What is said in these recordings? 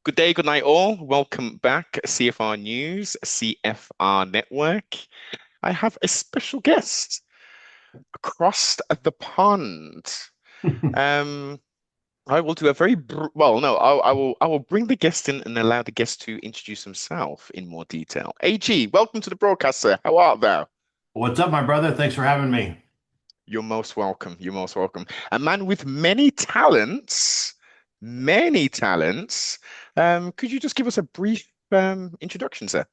Good day, good night, all. Welcome back, CFR News, CFR Network. I have a special guest across the pond. Um, I will do a very well. No, I will bring the guest in and allow the guest to introduce himself in more detail. AG, welcome to the broadcast, sir. How art thou? What's up, my brother? Thanks for having me. You're most welcome. You're most welcome. A man with many talents, many talents. Could you just give us a brief introduction, sir?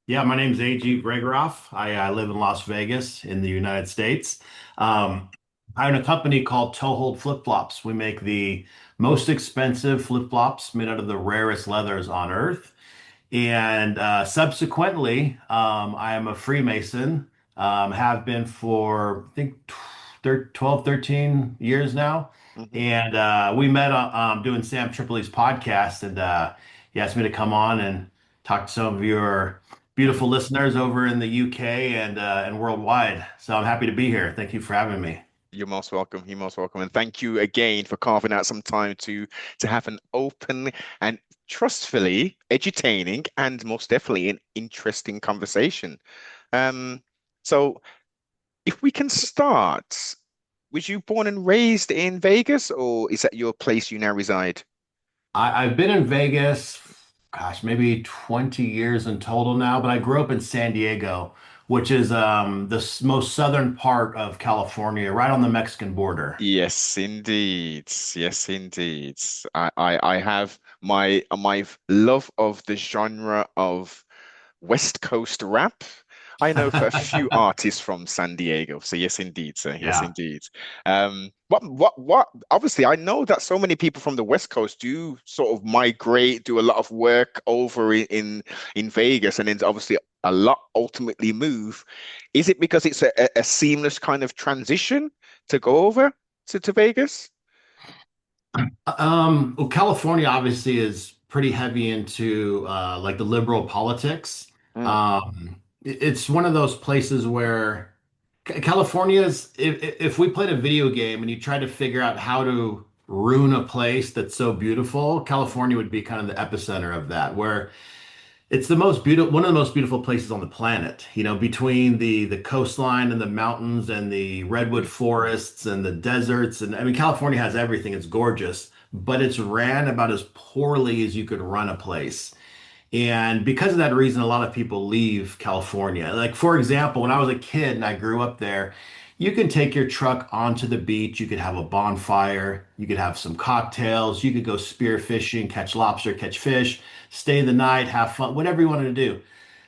Yeah, my name's AG Gregoroff. I live in Las Vegas in the United States. Um, I own a company called Toehold Flip Flops. We make the most expensive flip flops made out of the rarest leathers on earth. And subsequently, I am a Freemason, have been for, I think, 12, 13 years now. Mhm. And we met doing Sam Tripoli's podcast, and he asked me to come on and talk to some of your beautiful listeners over in the UK and worldwide. So I'm happy to be here. Thank you for having me. You're most welcome. You're most welcome. And thank you again for carving out some time to have an open and trustfully edutaining and most definitely an interesting conversation. Um, so if we can start, was you born and raised in Vegas, or is that your place you now reside? I've been in Vegas, gosh, maybe 20 years in total now, but I grew up in San Diego, which is most southern part of California, right on the Mexican border. Yes, indeed. Yes, indeed. I have my love of the genre of West Coast rap. I know for a few artists from San Diego. So yes, indeed, sir. Yes, Yeah. indeed. What? Obviously, I know that so many people from the West Coast do sort of migrate, do a lot of work over in Vegas, and then obviously a lot ultimately move. Is it because it's a seamless kind of transition to go over to Vegas? Well, California obviously is pretty heavy into like the liberal politics. Mm, It's one of those places where California's, if we played a video game and you tried to figure out how to ruin a place that's so beautiful, California would be kind of the epicenter of that, where it's the most beautiful, one of the most beautiful places on the planet, between the coastline and the mountains and the redwood forests and the deserts. And I mean, California has everything. It's gorgeous, but it's ran about as poorly as you could run a place. And because of that reason, a lot of people leave California. Like, for example, when I was a kid and I grew up there, you can take your truck onto the beach. You could have a bonfire. You could have some cocktails. You could go spear fishing, catch lobster, catch fish, stay the night, have fun, whatever you wanted to do.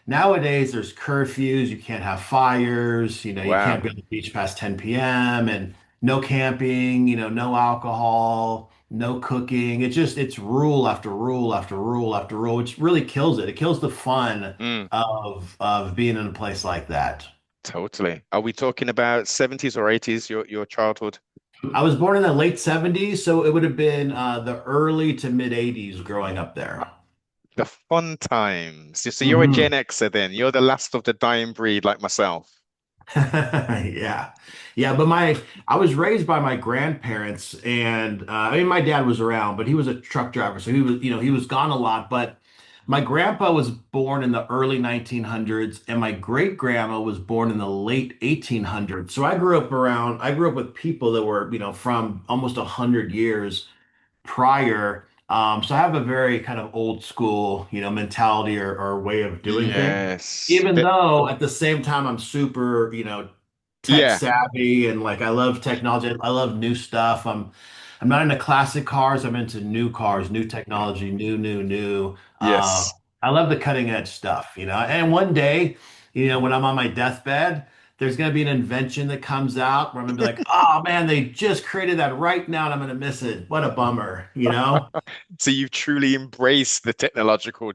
Nowadays, there's curfews. You can't have fires. You can't wow. be on the beach past 10 p.m. and no camping, no alcohol, no cooking. It's rule after rule after rule after rule, which really kills it. It kills the fun Mm, of being in a place like that. totally. Are we talking about 70s or 80s, your childhood? I was born in the late 70s, so it would have been the early to mid 80s growing up there. The fun times. So you're a Gen Hmm. Xer then. You're the last of the dying breed like myself. Yeah. Yeah, but I was raised by my grandparents and I mean my dad was around, but he was a truck driver, so he was gone a lot, but my grandpa was born in the early 1900s and my great grandma was born in the late 1800s. So I grew up with people that were, from almost 100 years prior. So I have a very kind of old school, mentality or way of doing things. Yes. Even though at the same time I'm super, tech Yeah. savvy and like I love technology. I love new stuff. I'm not into classic cars. I'm into new cars, new technology, new. Yes. I love the cutting edge stuff, And one day, when I'm on my deathbed, there's going to be an invention that comes out where I'm going to be like, oh man, they just created that right now and I'm going to miss it. What a bummer. So you've truly embraced the technological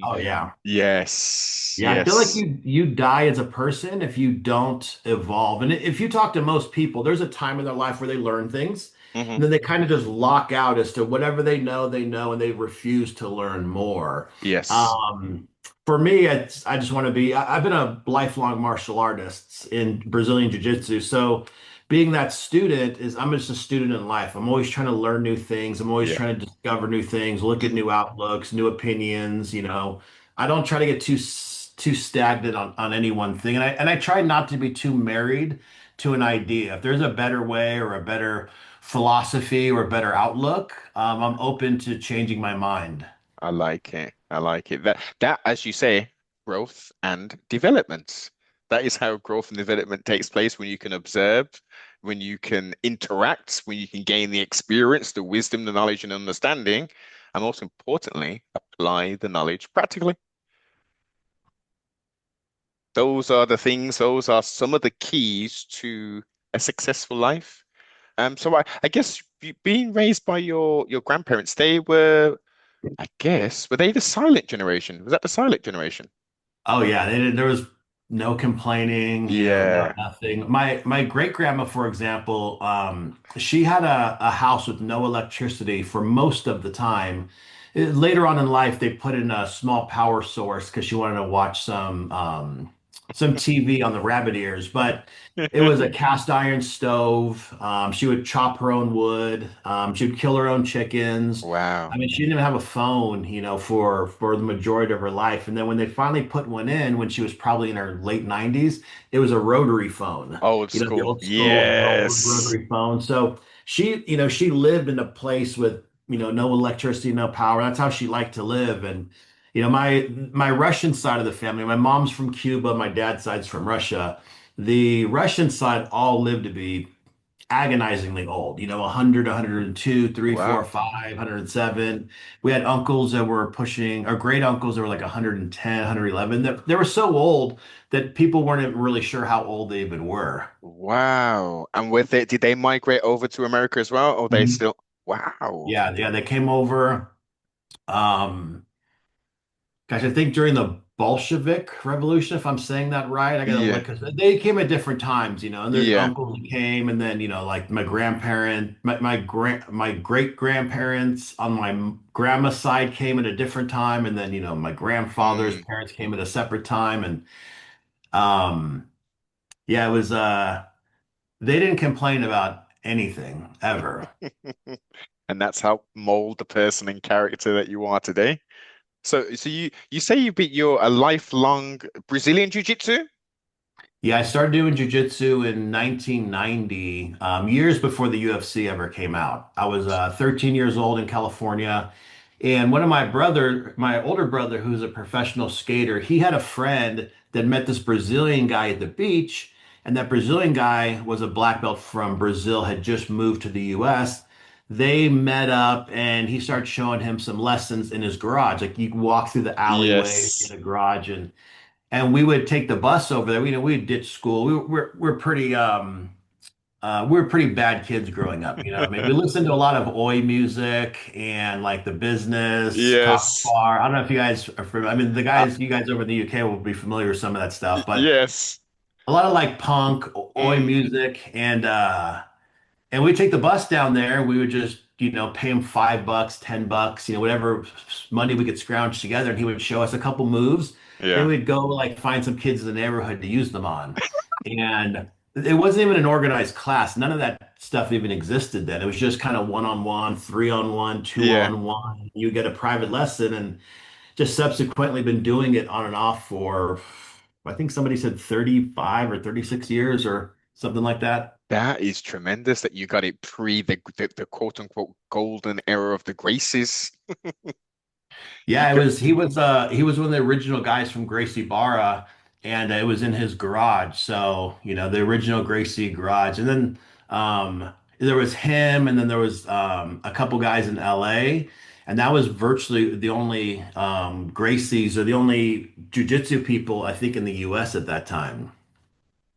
Oh yeah. yes. Yeah, I feel like Yes. you die as a person if you don't evolve. And if you talk to most people, there's a time in their life where they learn things Hmm. and then they kind of just lock out as to whatever they know, and they refuse to learn more. Yes. Um, for me, I just want to be, I've been a lifelong martial artist in Brazilian Jiu-Jitsu. So being that student is I'm just a student in life. I'm always trying to learn new things. I'm always Yeah. trying to discover new things, look at Mhm. new outlooks, new opinions, you know. I don't try to get too stagnant on any one thing. And I try not to be too married to an idea. If there's a better way or a better philosophy or a better outlook, I'm open to changing my mind. I like it. I like it. That, as you say, growth and development. That is how growth and development takes place when you can observe, when you can interact, when you can gain the experience, the wisdom, the knowledge, and understanding, and most importantly, apply the knowledge practically. Those are the things, those are some of the keys to a successful life. So I guess being raised by your grandparents, they were, I guess, were they the silent generation? Was that the silent generation? Oh yeah, there was no complaining, you know, Yeah. nothing. My great grandma, for example, she had a house with no electricity for most of the time. Later on in life, they put in a small power source because she wanted to watch some TV on the rabbit ears, but it was a cast iron stove. She would chop her own wood. She would kill her own chickens. I Wow. mean, she didn't even have a phone, you know, for the majority of her life. And then when they finally put one in, when she was probably in her late 90s, it was a rotary phone, Old you know, the school. old school Yes. rotary phone. So she, you know, she lived in a place with, you know, no electricity, no power. That's how she liked to live. And, you know, my Russian side of the family, my mom's from Cuba, my dad's side's from Russia. The Russian side all lived to be agonizingly old, you know, 100, 102, 3, 4, Wow. 5, 107. We had uncles that were pushing, or great uncles that were like 110, 111. That they were so old that people weren't really sure how old they even were. Wow. And with it, did they migrate over to America as well? Or they Mhm. still? Wow. Yeah, yeah, they came over. Um, Gosh, I think during the Bolshevik Revolution, if I'm saying that right, I gotta look Yeah. because they came at different times, you know. And there's Yeah. uncles who came, and then you know, like my grandparent, my great grandparents on my grandma's side came at a different time, and then you know, my grandfather's Mm. parents came at a separate time, and um, yeah, it was they didn't complain about anything ever. And that's how mold the person and character that you are today. So you say you beat your a lifelong Brazilian jiu-jitsu? Yeah, I started doing jujitsu in 1990, years before the UFC ever came out. I was 13 years old in California, and one of my older brother, who's a professional skater, he had a friend that met this Brazilian guy at the beach, and that Brazilian guy was a black belt from Brazil, had just moved to the US. They met up, and he started showing him some lessons in his garage. Like you walk through the alleyway in Yes. the garage, and we would take the bus over there. You know, we'd ditch school. We were pretty bad kids growing up. You know, I mean, we listened to a lot of oi music and like the Business, Talk Yes. Bar. I don't know if you guys are familiar. I mean, Uh, you guys over in the UK will be familiar with some of that stuff, but yes. a lot of like punk, oi Mm. music, and we'd take the bus down there and we would just, you know, pay him $5, $10, you know, whatever money we could scrounge together. And he would show us a couple moves. Then Yeah. we'd go like find some kids in the neighborhood to use them on. And it wasn't even an organized class. None of that stuff even existed then. It was just kind of one-on-one, three-on-one, Yeah. two-on-one. You get a private lesson and just subsequently been doing it on and off for, I think somebody said 35 or 36 years or something like that. That is tremendous that you got it pre the quote unquote golden era of the Gracies. You Yeah, got he was one of the original guys from Gracie Barra, and it was in his garage. So, you know, the original Gracie garage. And then there was him, and then there was a couple guys in LA, and that was virtually the only Gracies or the only jujitsu people I think in the US at that time.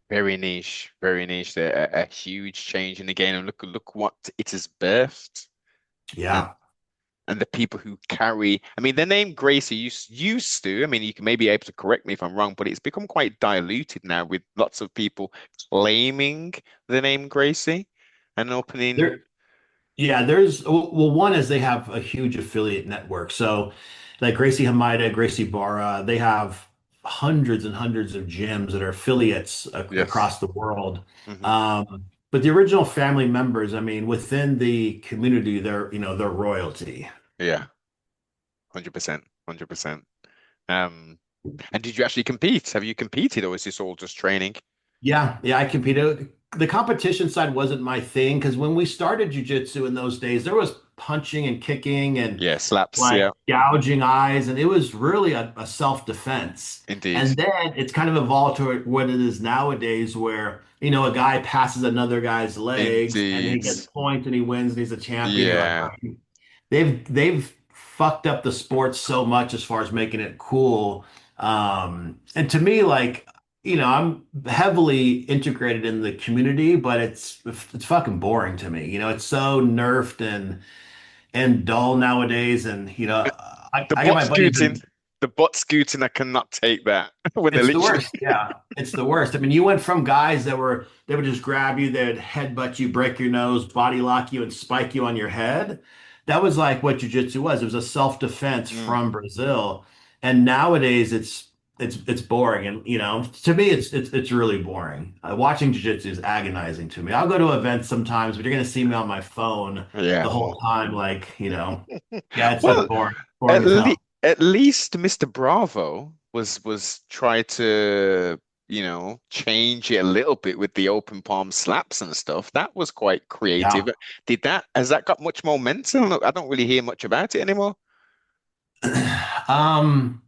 very niche, very niche. There, a huge change in the game, and look what it has birthed, and Yeah. and the people who carry. I mean, the name Gracie used to. I mean, you can maybe able to correct me if I'm wrong, but it's become quite diluted now with lots of people claiming the name Gracie and opening. There Yeah, well, one is they have a huge affiliate network. So, like Gracie Hamida, Gracie Barra, they have hundreds and hundreds of gyms that are affiliates Yes. across the world. Hmm. Um, But the original family members, I mean, within the community, they're royalty. Yeah, 100%, 100%. Um, and did you actually compete? Have you competed, or is this all just training? Yeah, yeah, I competed. The competition side wasn't my thing because when we started jujitsu in those days, there was punching and kicking and Yeah, slaps. like Yeah, gouging eyes, and it was really a self-defense. indeed, And then it's kind of evolved to what it is nowadays, where a guy passes another guy's legs and he indeed. gets points and he wins and he's a champion. You're like, Yeah, they've fucked up the sport so much as far as making it cool. And to me, like, I'm heavily integrated in the community, but it's fucking boring to me. It's so nerfed and dull nowadays. And the I get butt my buddies scooting, the butt scooting. I cannot take that when they're it's the literally. worst. Yeah, it's the worst. I mean, you went from guys they would just grab you, they'd headbutt you, break your nose, body lock you, and spike you on your head. That was like what jujitsu was. It was a self-defense Mm, from Brazil. And nowadays it's boring. And to me it's really boring. Watching jujitsu is agonizing to me. I'll go to events sometimes, but you're gonna see me on my phone yeah. the whole time, like, yeah, it's Well, boring, at boring as le hell. at least Mr. Bravo was try to, change it a little bit with the open palm slaps and stuff. That was quite creative. Yeah. Has that got much momentum? I don't really hear much about it anymore. Um,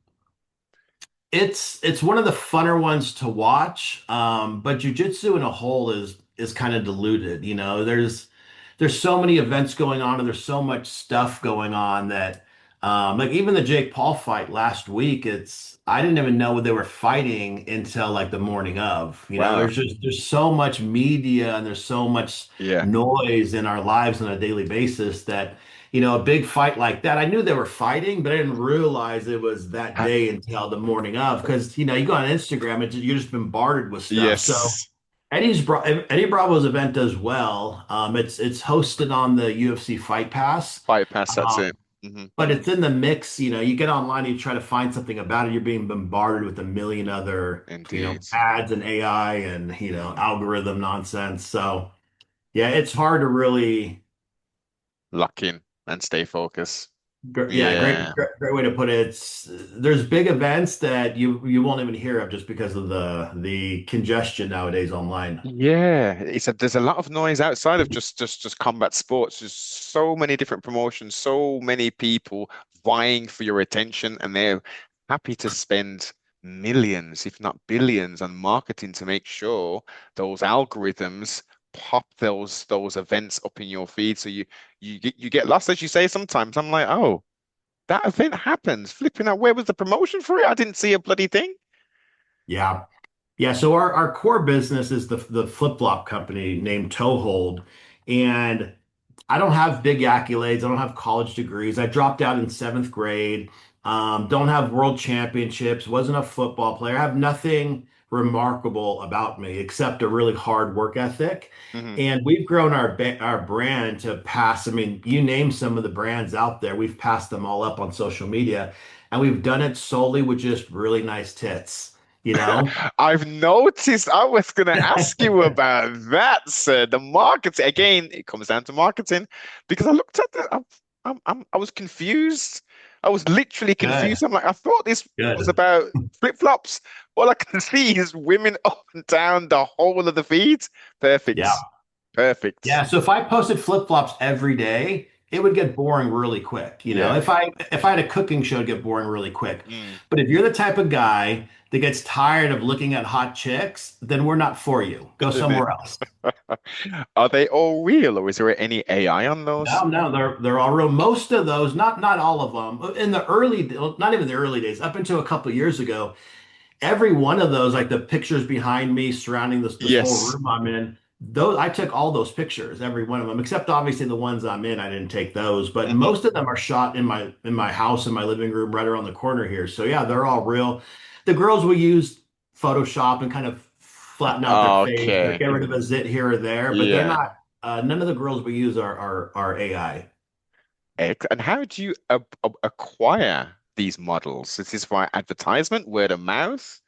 it's one of the funner ones to watch, but jujitsu in a whole is kind of diluted. There's so many events going on and there's so much stuff going on that like even the Jake Paul fight last week, it's I didn't even know they were fighting until like the morning of. Wow. There's so much media and there's so much Yeah. noise in our lives on a daily basis that a big fight like that. I knew they were fighting, but I didn't realize it was that Ha- day until the morning of. Because you go on Instagram and you're just bombarded with stuff. So yes. Eddie Bravo's event as well. It's hosted on the UFC Fight Pass, Fight pass, that's um, it. Hmm. but it's in the mix. You get online, you try to find something about it. You're being bombarded with a million other Indeed. ads and AI and algorithm nonsense. So yeah, it's hard to really. Lock in and stay focused. Yeah, Yeah. great way to put it. There's big events that you won't even hear of just because of the congestion nowadays online. Yeah, there's a lot of noise outside of just combat sports. There's so many different promotions, so many people vying for your attention, and they're happy to spend millions, if not billions, on marketing to make sure those algorithms pop those events up in your feed. So you get lost, as you say. Sometimes I'm like, oh, that event happens. Flipping out, where was the promotion for it? I didn't see a bloody thing. Yeah. Yeah, so our core business is the flip-flop company named Toehold. And I don't have big accolades. I don't have college degrees. I dropped out in seventh grade. Don't have world championships. Wasn't a football player. I have nothing remarkable about me except a really hard work ethic. Hmm. And we've grown our brand to pass. I mean, you name some of the brands out there. We've passed them all up on social media, and we've done it solely with just really nice tits. You know? I've noticed. I was going to ask you about that, sir. The marketing again. It comes down to marketing because I looked at the. I was confused. I was literally Good, confused. I'm like, I thought this was good. about flip-flops. All I can see is women up and down the whole of the feed. Perfect. Yeah. Perfect. Yeah, so if I posted flip-flops every day, it would get boring really quick. Yeah. If I had a cooking show, it'd get boring really quick. Mm. But if you're the type of guy that gets tired of looking at hot chicks, then we're not for you. Go somewhere else. Are they all real, or is there any AI on those? No, no, they're all real. Most of those, not all of them. In the early, not even the early days, up until a couple of years ago, every one of those, like the pictures behind me surrounding this whole Yes. room I'm in, those I took all those pictures, every one of them, except obviously the ones I'm in, I didn't take those. But Hmm. most of them are shot in my house in my living room right around the corner here. So yeah, they're all real. The girls will use Photoshop and kind of flatten out their face or Okay. get rid of a zit here or there, but they're Yeah. not. None of the girls we use are AI. And how do you acquire these models? Is this via advertisement, word of mouth?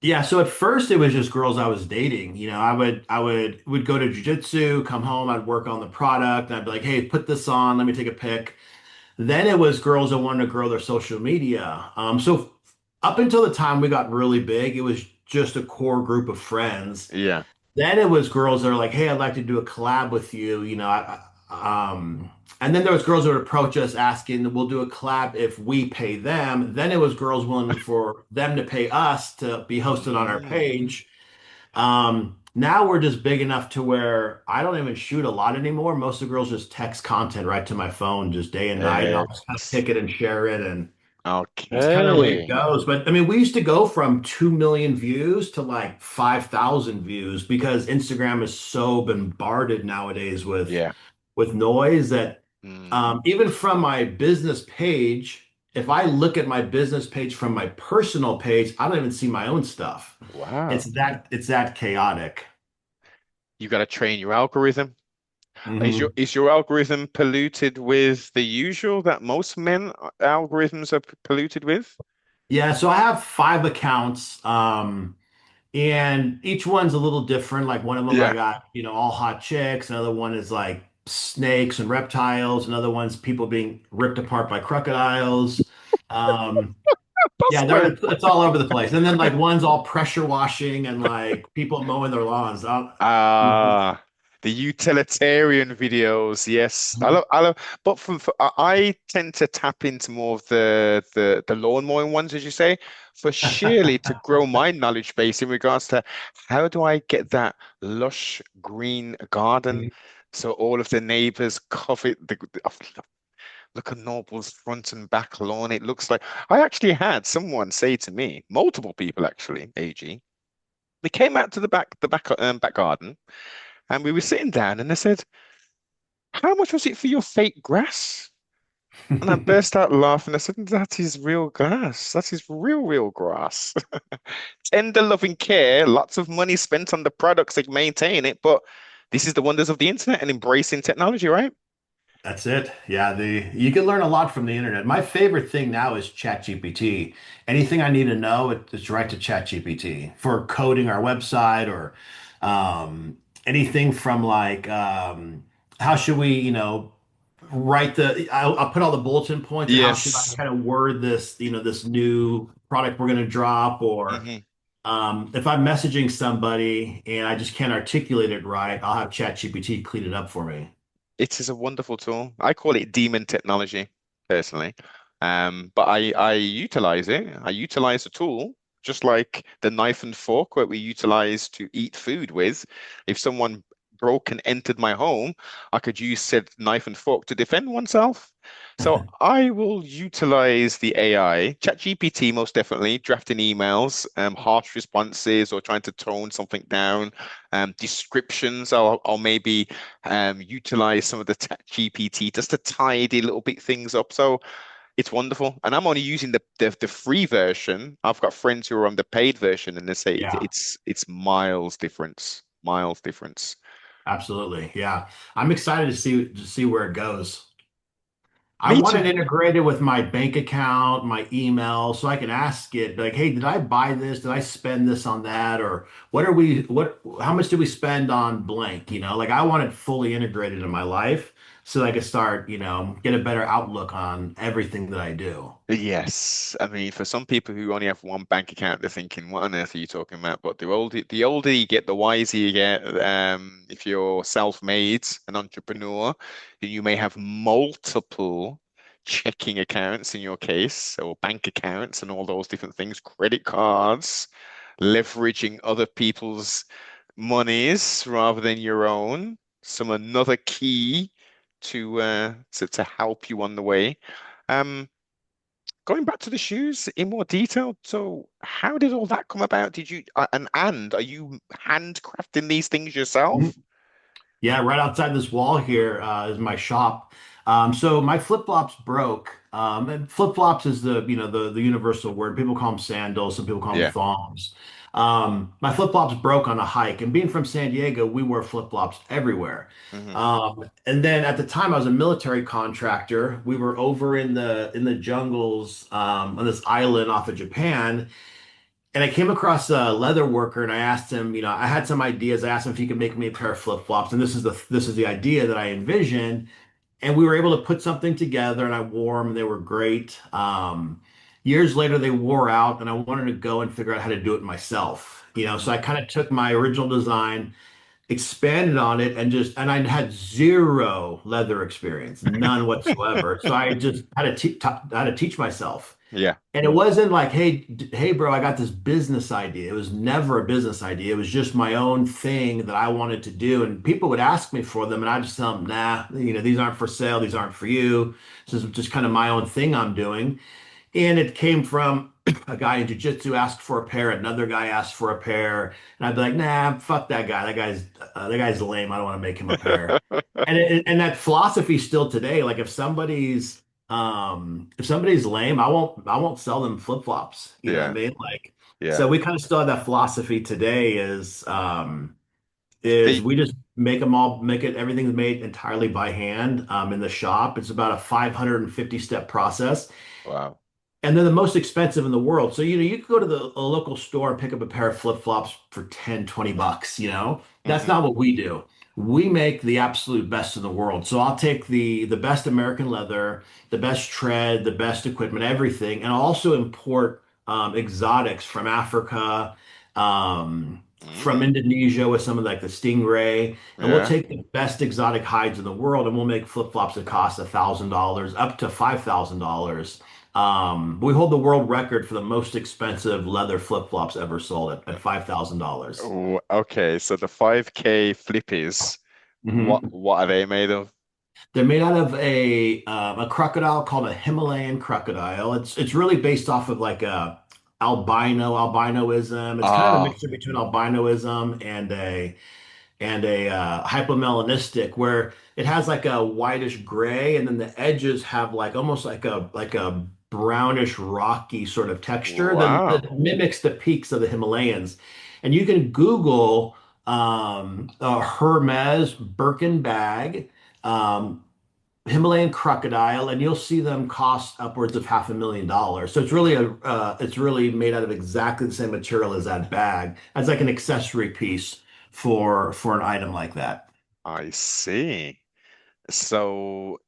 Yeah, so at first it was just girls I was dating. You know, I would go to jujitsu, come home, I'd work on the product, and I'd be like, "Hey, put this on, let me take a pic." Then it was girls that wanted to grow their social media. So up until the time we got really big, it was just a core group of friends. Yeah. Then it was girls that are like, "Hey, I'd like to do a collab with you." And then there was girls that would approach us asking, "We'll do a collab if we pay them." Then it was girls willing for them to pay us to be hosted on our Mm. page. Now we're just big enough to where I don't even shoot a lot anymore. Most of the girls just text content right to my phone, just day and night, and I'll just kind of It's pick it and share it, and that's kind of the way it okay. goes. But I mean, we used to go from 2 million views to like 5,000 views because Instagram is so bombarded nowadays Yeah. with noise that Mm. even from my business page, if I look at my business page from my personal page, I don't even see my own stuff. Wow. It's that chaotic. You got to train your algorithm. Hmm. Is your algorithm polluted with the usual that most men algorithms are polluted with? Yeah, so I have 5 accounts. And each one's a little different. Like one of them I Yeah. got, all hot chicks. Another one is like snakes and reptiles. Another one's people being ripped apart by crocodiles. Um, That's yeah, quite it's all over the place. And then like one's all pressure washing and like people mowing their lawns. Mhm. Ah, the utilitarian videos. Yes, I love. But I tend to tap into more of the lawn mowing ones, as you say, for sheerly to grow my knowledge base in regards to how do I get that lush green garden, so all of the neighbors cover look at Noble's front and back lawn. It looks like I actually had someone say to me, multiple people actually, AG. They came out to back garden, and we were sitting down, and they said, "How much was it for your fake grass?" And I burst out laughing. I said, "That is real grass. That is real grass. Tender loving care, lots of money spent on the products that maintain it, but this is the wonders of the internet and embracing technology, right?" That's it. Yeah, the you can learn a lot from the internet. My favorite thing now is ChatGPT. Anything I need to know, it's right to ChatGPT for coding our website or anything from like how should we, write I'll put all the bulletin points and how should I Yes. kind of word this, this new product we're going to drop or Hmm. if I'm messaging somebody and I just can't articulate it right, I'll have ChatGPT clean it up for me. It is a wonderful tool. I call it demon technology, personally. But I utilize it. I utilize the tool just like the knife and fork that we utilize to eat food with. If someone broke and entered my home, I could use said knife and fork to defend oneself. So I will utilize the AI, ChatGPT most definitely, drafting emails, harsh responses or trying to tone something down, descriptions. I'll maybe utilize some of the tech GPT just to tidy little bit things up. So it's wonderful. And I'm only using the free version. I've got friends who are on the paid version and they say Yeah. it's miles difference. Miles difference. Absolutely. Yeah. I'm excited to see where it goes. I Me want it too. integrated with my bank account, my email, so I can ask it like, hey, did I buy this? Did I spend this on that? Or how much did we spend on blank? Like I want it fully integrated in my life so I can start, get a better outlook on everything that I do. Yes, I mean, for some people who only have one bank account, they're thinking, "What on earth are you talking about?" But the older you get, the wiser you get. If you're self-made, an entrepreneur, then you may have multiple checking accounts in your case, or bank accounts, and all those different things, credit cards, leveraging other people's monies rather than your own. Some another key to help you on the way. Um, Going back to the shoes in more detail, so how did all that come about? Did you and are you handcrafting these things yourself? Yeah, right outside this wall here is my shop. So my flip-flops broke. And flip-flops is the universal word. People call them sandals, some people call them Yeah. thongs. My flip-flops broke on a hike, and being from San Diego, we wear flip-flops everywhere. Hmm. And then at the time, I was a military contractor. We were over in the jungles on this island off of Japan, And I came across a leather worker and I asked him, I had some ideas. I asked him if he could make me a pair of flip-flops. And this is the idea that I envisioned. And we were able to put something together and I wore them and they were great. Years later, they wore out and I wanted to go and figure out how to do it myself. So Mhm. I kind of took my original design, expanded on it, and I had zero leather experience, none whatsoever. So I just had to teach myself. Yeah. And it wasn't like, hey, bro, I got this business idea. It was never a business idea. It was just my own thing that I wanted to do. And people would ask me for them, and I just tell them, nah, these aren't for sale. These aren't for you. This is just kind of my own thing I'm doing. And it came from a guy in jiu-jitsu asked for a pair, another guy asked for a pair, and I'd be like, nah, fuck that guy. That guy's lame. I don't want to make him a pair. And that philosophy still today, like if somebody's lame, I won't sell them flip-flops. You know what I Yeah. mean? Like, Yeah. so we kind of still have that philosophy today is See, we just make it everything's made entirely by hand in the shop. It's about a 550 step process. wow. And they're the most expensive in the world. So, you could go to a local store and pick up a pair of flip-flops for 10, $20. That's Hmm. not what we do. We make the absolute best in the world. So I'll take the best American leather, the best tread, the best equipment, everything, and I'll also import exotics from Africa, from Mm. Indonesia with some of like the stingray, and we'll Yeah. take the best exotic hides in the world, and we'll make flip-flops that cost $1,000 up to $5,000. We hold the world record for the most expensive leather flip-flops ever sold at $5,000. Oh, okay. So the 5K flippies, Hmm. what are they made of? They're made out of a crocodile called a Himalayan crocodile. It's really based off of like a albinoism. It's kind of a Ah, mixture between albinoism and a hypomelanistic where it has like a whitish gray and then the edges have like almost like a brownish rocky sort of texture wow. that mimics the peaks of the Himalayas. And you can Google a Hermes Birkin bag, um, Himalayan crocodile, and you'll see them cost upwards of $500,000. So it's really made out of exactly the same material as that bag, as like an accessory piece for an item like that. I see. So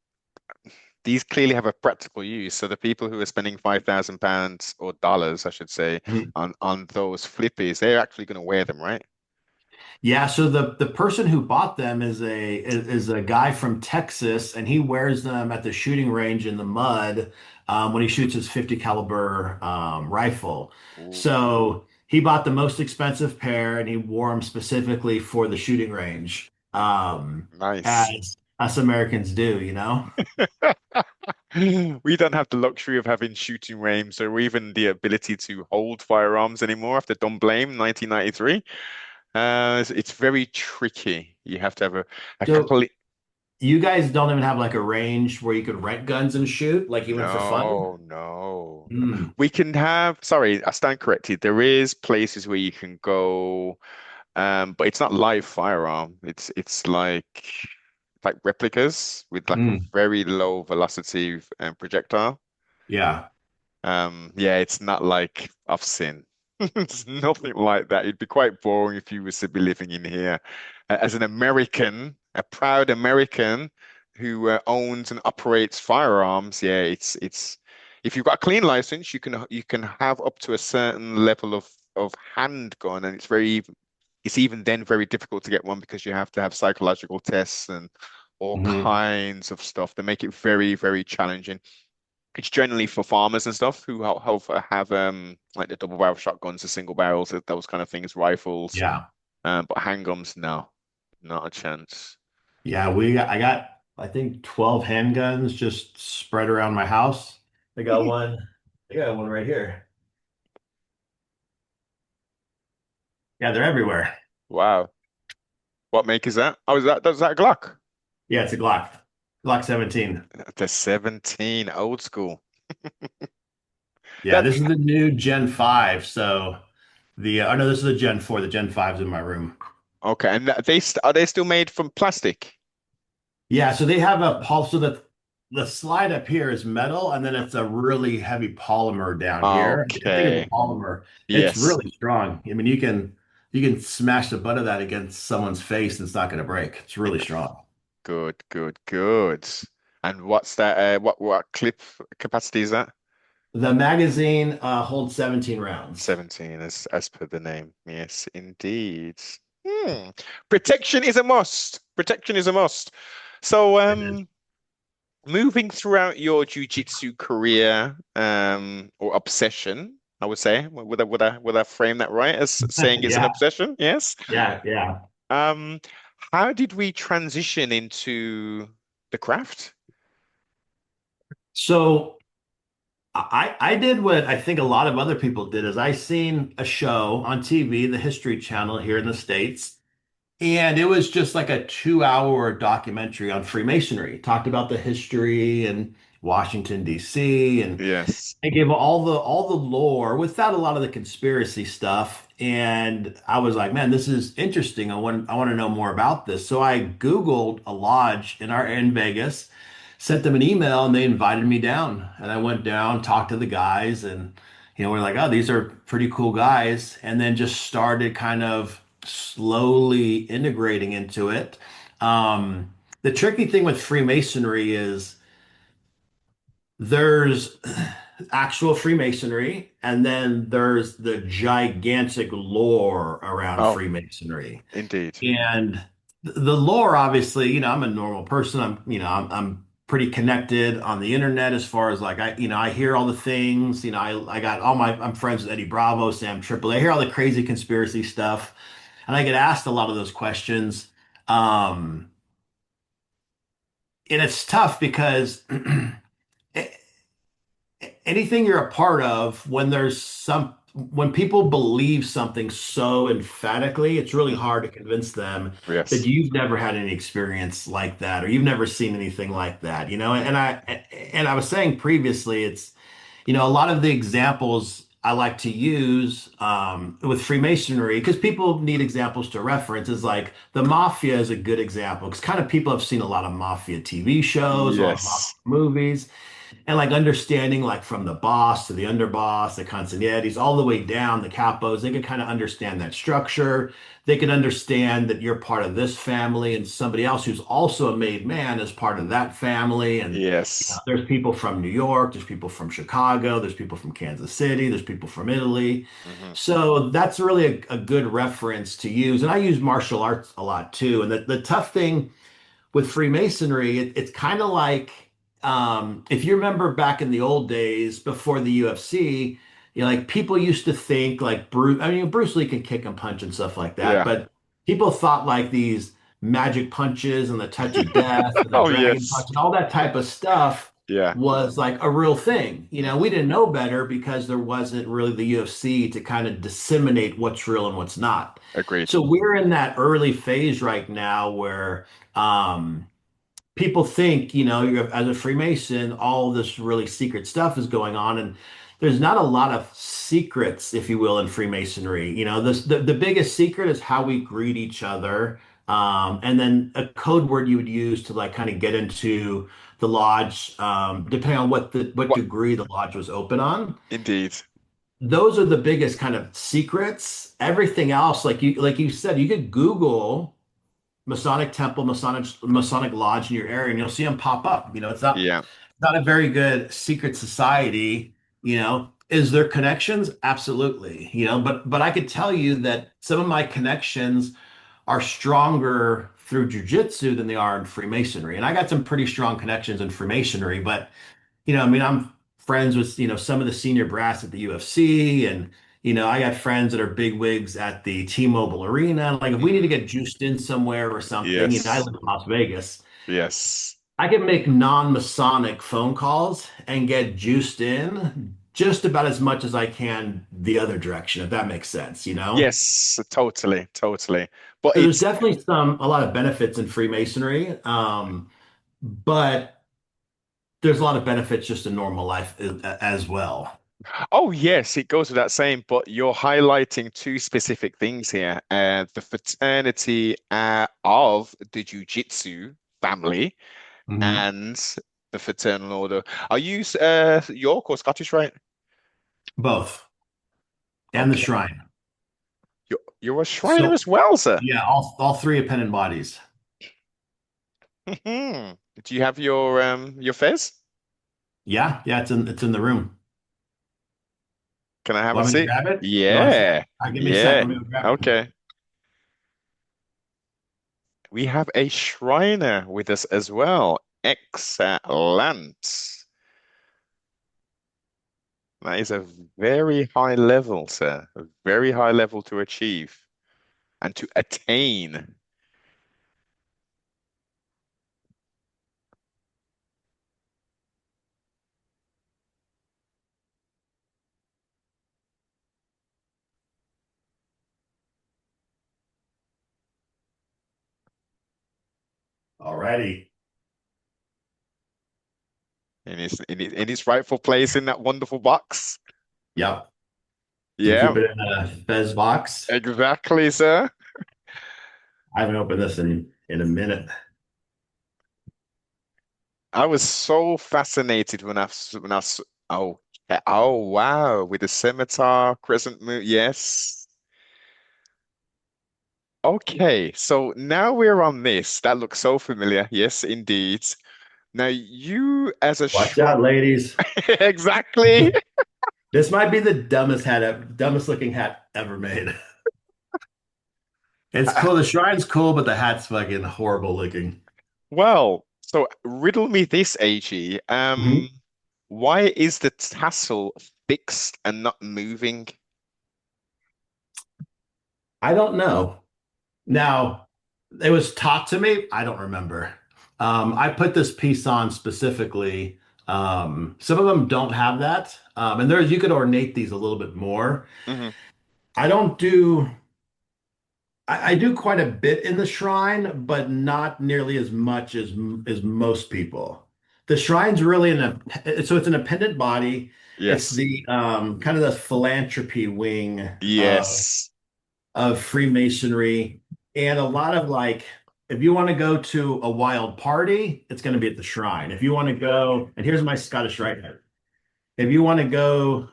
these clearly have a practical use. So the people who are spending £5,000 or dollars, I should say, Mhm. on those flippies, they're actually going to wear them, right? Yeah, so the person who bought them is a guy from Texas, and he wears them at the shooting range in the mud when he shoots his 50 caliber rifle. Ooh, So he bought the most expensive pair, and he wore them specifically for the shooting range, nice. as us Americans do. We don't have the luxury of having shooting range or even the ability to hold firearms anymore after Don't Blame 1993. It's very tricky. You have to have a So clean. you guys don't even have like a range where you could rent guns and shoot, like even for fun? No, no. Hmm. We can have, sorry, I stand corrected. There is places where you can go, but it's not live firearm. It's like replicas with like a Mm. very low velocity projectile. Yeah. Yeah, it's not like I've seen. It's nothing like that. It'd be quite boring if you was to be living in here. As an American, a proud American who owns and operates firearms, yeah, it's if you've got a clean license, you can have up to a certain level of handgun, and it's even then very difficult to get one because you have to have psychological tests and all Hmm. kinds of stuff that make it very, very challenging. It's generally for farmers and stuff who have like the double barrel shotguns, the single barrels, those kind of things, rifles. Yeah. But handguns, no, not a chance. Yeah, I got I think 12 handguns just spread around my house. I got one. I got one right here. Yeah, they're everywhere. Wow. What make is that? Oh, that's that a Glock? Yeah, it's a Glock. Glock 17. The 17, old school. Yeah, That this is the new Gen 5. So oh no, this is the Gen 4. The Gen 5's in my room. okay, and are they still made from plastic? Yeah, so they have a pulse so that the slide up here is metal, and then it's a really heavy polymer down here. I think it's Okay. polymer. It's Yes. really strong. I mean, you can smash the butt of that against someone's face, and it's not going to break. It's really strong. Good, good, good. And what's that? What clip capacity is that? The magazine holds 17 rounds. 17 as per the name. Yes, indeed. Hmm. Protection is a must. Protection is a must. So, It is. moving throughout your jiu-jitsu career, or obsession, I would say, would I frame that right as saying it's an Yeah, obsession? Yes. yeah. Um, how did we transition into the craft? So I did what I think a lot of other people did is I seen a show on TV, the History Channel here in the States. And it was just like a 2 hour documentary on Freemasonry. It talked about the history and Washington, D.C. and Yes. it gave all the lore without a lot of the conspiracy stuff. And I was like, man, this is interesting. I want to know more about this. So I Googled a lodge in Vegas, sent them an email, and they invited me down. And I went down, talked to the guys, and we're like, oh, these are pretty cool guys. And then just started kind of slowly integrating into it. The tricky thing with Freemasonry is there's actual Freemasonry, and then there's the gigantic lore around Oh, Freemasonry. indeed. And the lore, obviously, I'm a normal person. I'm pretty connected on the internet as far as like I hear all the things. I got I'm friends with Eddie Bravo, Sam Tripoli. I hear all the crazy conspiracy stuff, and I get asked a lot of those questions. Um, and it's tough because anything you're a part of, when people believe something so emphatically, it's really Mhm. hard to convince them that Yes. you've never had any experience like that or you've never seen anything like that, and I was saying previously, it's a lot of the examples I like to use with Freemasonry, because people need examples to reference, is like the mafia is a good example because kind of people have seen a lot of mafia TV shows, a lot of mafia Yes. movies, and like understanding like from the boss to the underboss, the consiglieres, all the way down the capos, they can kind of understand that structure. They can understand that you're part of this family and somebody else who's also a made man is part of that family. And Yes. there's people from New York, there's people from Chicago, there's people from Kansas City, there's people from Italy. Hmm. So that's really a good reference to use. And I use martial arts a lot too. And the tough thing with Freemasonry, it's kind of like if you remember back in the old days before the UFC, like people used to think like Bruce. I mean, Bruce Lee can kick and punch and stuff like that, Yeah. but people thought like these magic punches and the touch of death and the Oh, dragon punch yes. and all that type of stuff Yeah. was like a real thing. We Hmm. didn't know better because there wasn't really the UFC to kind of disseminate what's real and what's not. Agreed. So we're in that early phase right now where people think, as a Freemason, all this really secret stuff is going on. And there's not a lot of secrets, if you will, in Freemasonry. The biggest secret is how we greet each other. And then a code word you would use to like kind of get into the lodge, depending on what What? degree the lodge was open on. Indeed. Those are the biggest kind of secrets. Everything else, like you said, you could Google Masonic temple, Masonic lodge in your area, and you'll see them pop up. Yeah. It's not a very good secret society. Is there connections? Absolutely. But I could tell you that some of my connections are stronger through jujitsu than they are in Freemasonry, and I got some pretty strong connections in Freemasonry. But I mean, I'm friends with, some of the senior brass at the UFC, and, I got friends that are big wigs at the T-Mobile Arena. Like, if we need to Hmm. get juiced in somewhere or something, I Yes. live in Las Vegas. Yes. I can make non-Masonic phone calls and get juiced in just about as much as I can the other direction, if that makes sense. Yes. Totally. Totally. But So there's it's definitely a lot of benefits in Freemasonry, but there's a lot of benefits just in normal life as well. Oh, yes, it goes without saying, but you're highlighting two specific things here. The fraternity of the Jiu-Jitsu family Mhm. and the fraternal order. Are you York or Scottish, right? Both. And the Okay. shrine. You're a Shriner So as well, sir. yeah, all three appendant bodies. Do you have your fez? Yeah, yeah, it's in the room. Can I have a Want me to seat? grab it? You want to see? Yeah. Give me a sec. Yeah. Let me go grab it. Okay. We have a Shriner with us as well. Excellent. That is a very high level, sir. A very high level to achieve and to attain. Alrighty. In his rightful place in that wonderful box. Yep. Do you keep Yeah, it in a Fez box? exactly, sir. I haven't opened this in a minute. I was so fascinated oh oh wow, with the scimitar crescent moon. Yes. Okay, so now we're on this. That looks so familiar. Yes, indeed. Now you as a Watch shrine. out, ladies. Exactly. This might be the dumbest looking hat ever made. It's cool. The shrine's cool, but the hat's fucking horrible looking. Well, so riddle me this, AG. Mhm. Why is the tassel fixed and not moving? I don't know. Now, it was taught to me. I don't remember. I put this piece on specifically. Some of them don't have that. And there's you could ornate these a little bit more. Hmm. I don't do I do quite a bit in the shrine, but not nearly as much as most people. The shrine's really so it's an appendant body. It's Yes. the kind of the philanthropy wing Yes. of Freemasonry, and a lot of like if you want to go to a wild party, it's going to be at the shrine. If you want to go, and here's my Scottish Rite hat. If you want to go,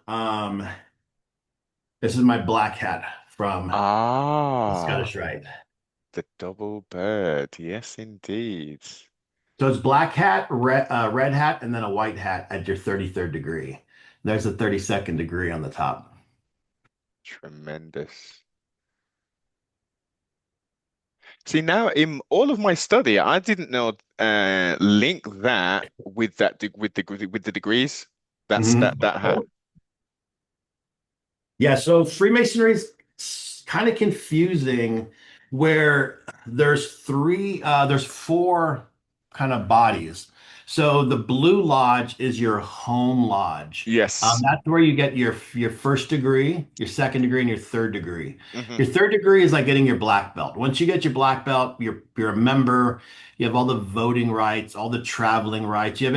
this is my black hat from the Ah, Scottish Rite. the double bird. Yes, indeed. So it's black hat, red hat, and then a white hat at your 33rd degree. There's a 32nd degree on the top. Tremendous. See, now in all of my study, I didn't know link that with with the degrees. That's Mhm. that hat. Yeah, so Freemasonry is kind of confusing where there's four kind of bodies. So the Blue Lodge is your home lodge. Yes. That's where you get your first degree, your second degree, and your third degree. Hmm. Your third degree is like getting your black belt. Once you get your black belt, you're a member. You have all the voting rights, all the traveling rights. You have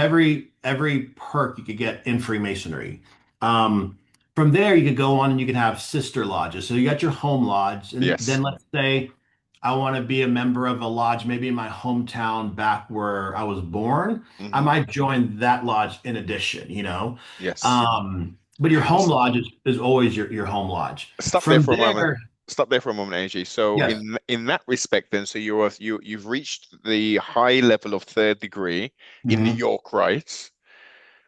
every perk you could get in Freemasonry. From there, you could go on and you can have sister lodges. So you got your home lodge, and then Yes. let's say I want to be a member of a lodge, maybe in my hometown back where I was born. I Hmm. might join that lodge in addition. Yes. But your home S- lodge is always your home lodge. Stop there From for a moment. there, Stop there for a moment, AG. So yes, in that respect, then, so you've reached the high level of third degree in New hmm York, right?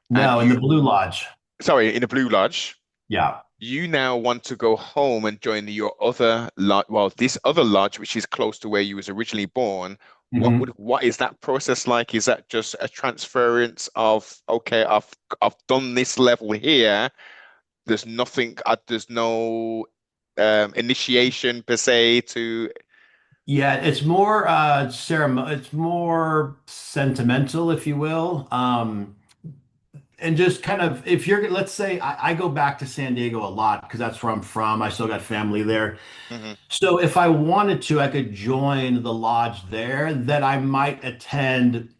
And no, in the Blue Lodge, sorry, in the Blue Lodge. yeah. You now want to go home and join your other lodge, well, this other lodge, which is close to where you was originally born. hmm What is that process like? Is that just a transference of, okay, I've done this level here. There's nothing, there's no initiation per se to, Yeah, it's more it's more sentimental, if you will. And just kind of if you're let's say I go back to San Diego a lot because that's where I'm from. I still got family there. Mhm. So if I wanted to, I could join the lodge there that I might attend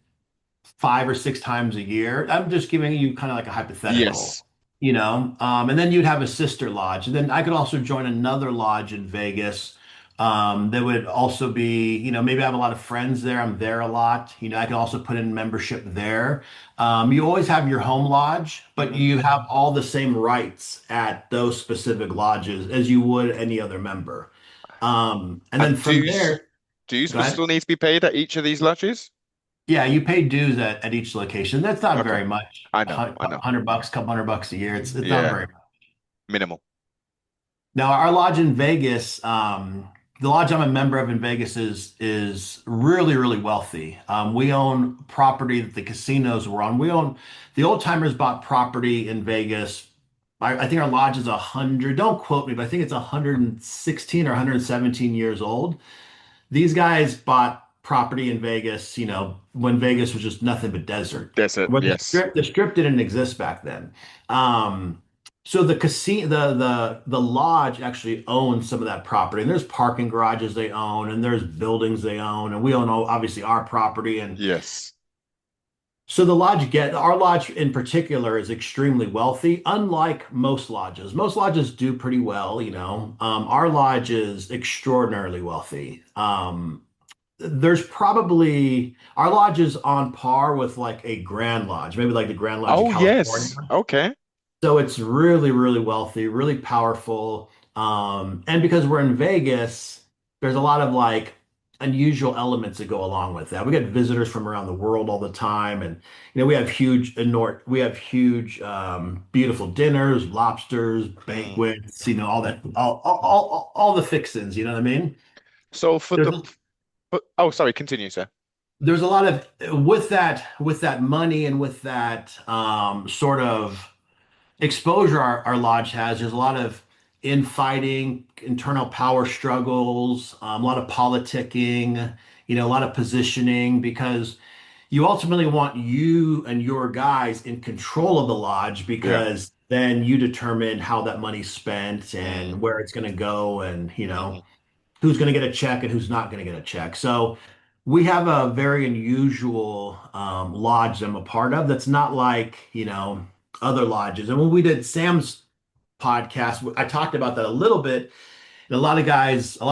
5 or 6 times a year. I'm just giving you kind of like a hypothetical, Yes. And then you'd have a sister lodge. And then I could also join another lodge in Vegas, There would also be, maybe I have a lot of friends there. I'm there a lot. I can also put in membership there. You always have your home lodge, but Hmm. you have all the same rights at those specific lodges as you would any other member. And then And from there, dues go will ahead. still need to be paid at each of these lodges? Yeah, you pay dues at each location. That's not Okay. very much. I know, I know. $100, couple $100 a year. It's not Yeah, very. minimal. Now, our lodge in Vegas, the lodge I'm a member of in Vegas is really, really wealthy. We own property that the casinos were on. We own the old timers bought property in Vegas. I think our lodge is 100. Don't quote me, but I think it's 116 or 117 years old. These guys bought property in Vegas, when Vegas was just nothing but desert. Desert, Where the yes. strip, the strip didn't exist back then. Um, so the casino, the lodge actually owns some of that property, and there's parking garages they own, and there's buildings they own, and we own obviously our property, and Yes. so our lodge in particular is extremely wealthy, unlike most lodges. Most lodges do pretty well, Our lodge is extraordinarily wealthy. There's probably our lodge is on par with like a Grand Lodge, maybe like the Grand Lodge of Oh, California. yes. Okay. So it's really, really wealthy, really powerful. And because we're in Vegas, there's a lot of like unusual elements that go along with that. We get visitors from around the world all the time, and we have huge, beautiful dinners, lobsters, Mm. banquets, all that, all the fixins. You know what I mean? So for There's the oh, sorry, continue, sir. there's a lot of with that money and with that sort of exposure our lodge has. There's a lot of infighting, internal power struggles, a lot of politicking, a lot of positioning because you ultimately want you and your guys in control of the lodge Yeah. because then you determine how that money's spent Mm. and where it's going to go and Hmm. who's going to get a check and who's not going to get a check. So we have a very unusual lodge I'm a part of that's not like, other lodges. And when we did Sam's podcast, I talked about that a little bit. And a lot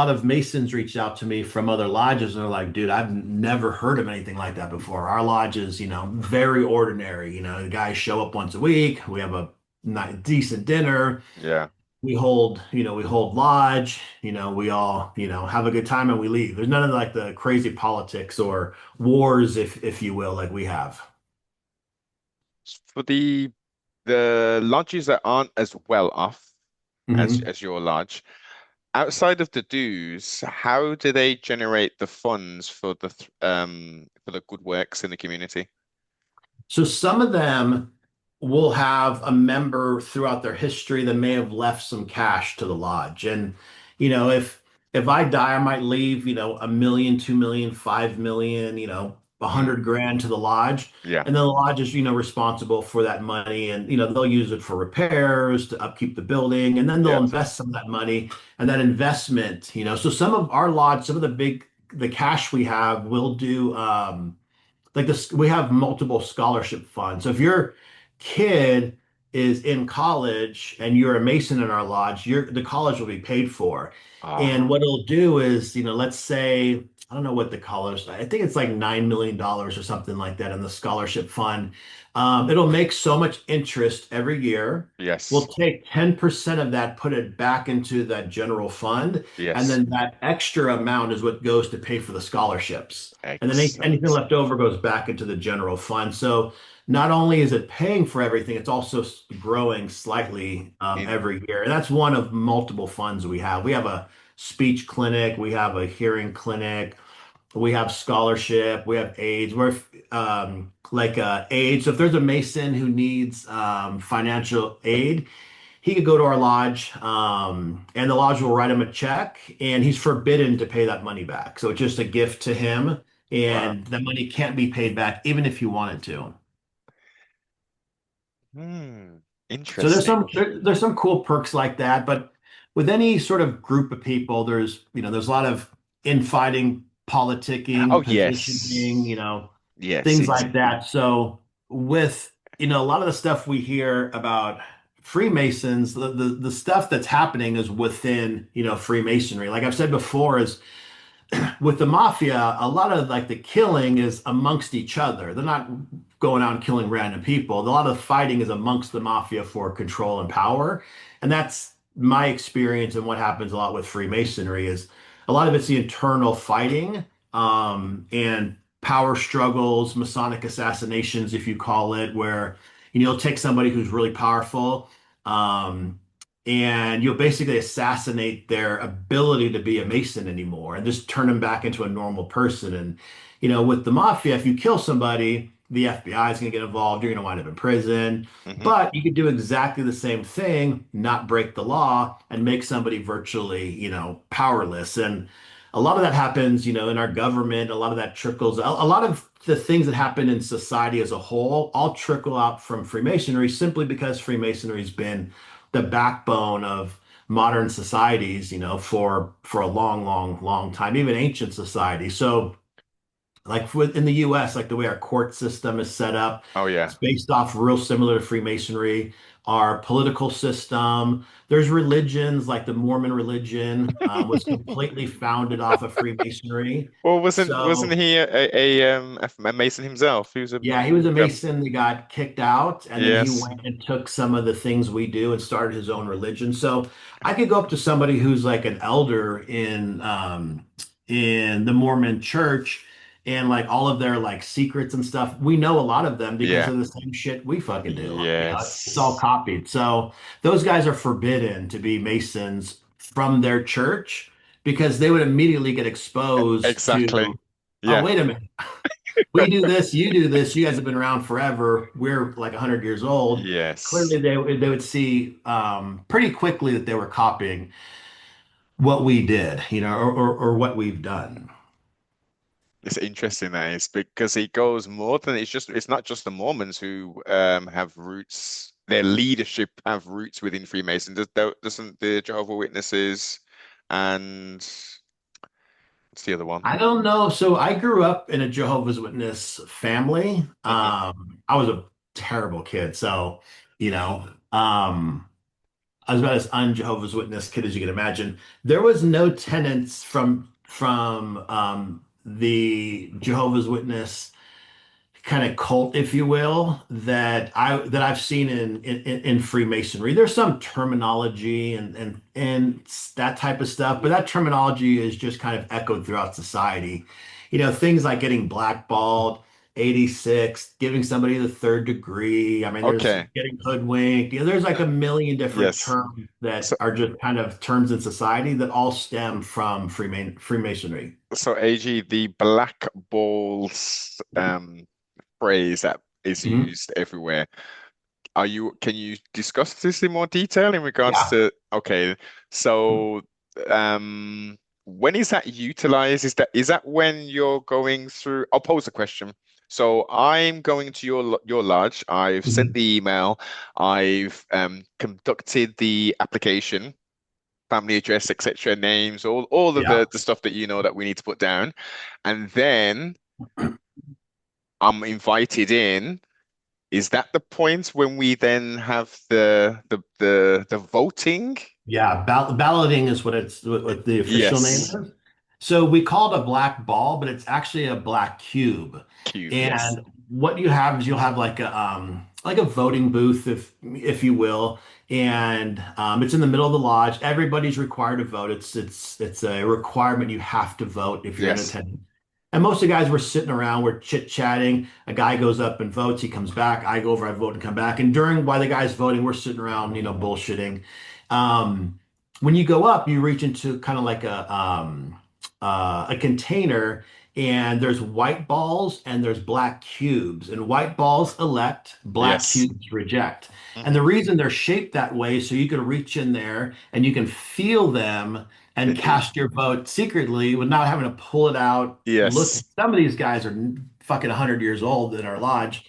of Masons reached out to me from other lodges and they're like, dude, I've never heard of anything like that before. Our lodge is, very ordinary. The guys show up once a week. We have a decent dinner Yeah. we hold lodge, we all, have a good time and we leave. There's none of like the crazy politics or wars, if you will, like we have. For the lodges that aren't as well off Mhm. as your lodge, outside of the dues, how do they generate the funds for the good works in the community? So some of them will have a member throughout their history that may have left some cash to the lodge. And, if I die, I might leave, 1 million, 2 million, 5 million, 100 grand to the lodge. Yeah. And then the lodge is, responsible for that money. And, they'll use it for repairs to upkeep the building. And then they'll Yes. invest some of that money and that investment, so some of our lodge, some of the cash we have will do, like this, we have multiple scholarship funds. So if your kid is in college and you're a Mason in our lodge, the college will be paid for. And Ah, what it'll do is, let's say, I don't know what the college, I think it's like $9 million or something like that in the scholarship fund. It'll make so much interest every year. We'll yes. take 10% of that, put it back into that general fund, and Yes. then that extra amount is what goes to pay for the scholarships. And then anything Excellent. left over goes back into the general fund. So not only is it paying for everything, it's also growing slightly In every year. And that's one of multiple funds we have. We have a speech clinic, we have a hearing clinic, we have scholarship, we have AIDS. We're like AIDS. So if there's a Mason who needs financial aid, he could go to our lodge, and the lodge will write him a check, and he's forbidden to pay that money back. So it's just a gift to him, Wow. and the money can't be paid back, even if you wanted to. Hmm. So there's Interesting. some cool perks like that, but with any sort of group of people, there's a lot of infighting, Oh, politicking, positioning, yes. Yes, things it's like that. So with a lot of the stuff we hear about Freemasons, the stuff that's happening is within, Freemasonry. Like I've said before, is with the mafia, a lot of like the killing is amongst each other. They're not going out and killing random people. A lot of the fighting is amongst the mafia for control and power. And that's my experience and what happens a lot with Freemasonry is a lot of it's the internal fighting and power struggles, Masonic assassinations, if you call it, where you'll take somebody who's really powerful. Um, and you'll basically assassinate their ability to be a Mason anymore and just turn them back into a normal person. And, with the mafia, if you kill somebody, the FBI is going to get involved. You're going to wind up in prison. Hmm. But you could do exactly the same thing, not break the law, and make somebody virtually, powerless. And a lot of that happens, in our government. A lot of that trickles. A lot of the things that happen in society as a whole all trickle out from Freemasonry simply because Freemasonry has been the backbone of modern societies, for a long, long, long time, even ancient society. So, like in the US, like the way our court system is set up, Oh yeah. it's based off real similar to Freemasonry. Our political system, there's religions like the Mormon religion was completely founded off of Freemasonry. Well, wasn't So he a Mason himself? He was a yeah, he was a um, Mason that got kicked out, and then he yes. went and took some of the things we do and started his own religion. So I could go up to somebody who's like an elder in the Mormon church and like all of their like secrets and stuff. We know a lot of them because Yeah. of the same shit we fucking do. It's all Yes. copied. So those guys are forbidden to be Masons from their church because they would immediately get exposed Exactly. to, oh, Yeah. wait a minute. We do this, you do this. You guys have been around forever. We're like 100 years old. Yes. Clearly, they would see pretty quickly that they were copying what we did, or what we've done. It's interesting that is because it goes more than it's not just the Mormons who have roots, their leadership have roots within Freemasons. Doesn't the Jehovah Witnesses and what's the other one? I don't know. So I grew up in a Jehovah's Witness family. Hmm. I was a terrible kid, so you know, I was about as un-Jehovah's Witness kid as you can imagine. There was no tenants from the Jehovah's Witness kind of cult, if you will, that I've seen in Freemasonry. There's some terminology and that type of stuff, but that terminology is just kind of echoed throughout society. Things like getting blackballed, 86, giving somebody the third degree. I mean, there's Okay. getting hoodwinked. There's like a million different Yes. terms that So are just kind of terms in society that all stem from Freemasonry. so AG, the black balls phrase that is Mhm. used everywhere. Can you discuss this in more detail in regards Yeah. to, okay, so when is that utilized? Is that when you're going through, I'll pose a question. So I'm going to your lodge, I've sent Mhm. the email, I've conducted the application, family address, etc., names, all of Yeah. the stuff that you know that we need to put down, and then I'm invited in. Is that the point when we then have the voting? Yeah, balloting is what the official name Yes. is. So we call it a black ball, but it's actually a black cube. Cube, yes. And what you have is you'll have like a voting booth, if you will, and it's in the middle of the lodge. Everybody's required to vote. It's a requirement. You have to vote if you're in Yes. attendance. And most of the guys were sitting around, we're chit-chatting. A guy goes up and votes, he comes back. I go over, I vote and come back. And while the guy's voting, we're sitting around, bullshitting. When you go up, you reach into kind of like a container, and there's white balls and there's black cubes. And white balls elect, black Yes. cubes reject. And Hmm. the reason they're shaped that way, so you can reach in there and you can feel them and cast your vote secretly with not having to pull it out. Look, Yes. some of these guys are fucking 100 years old in our lodge.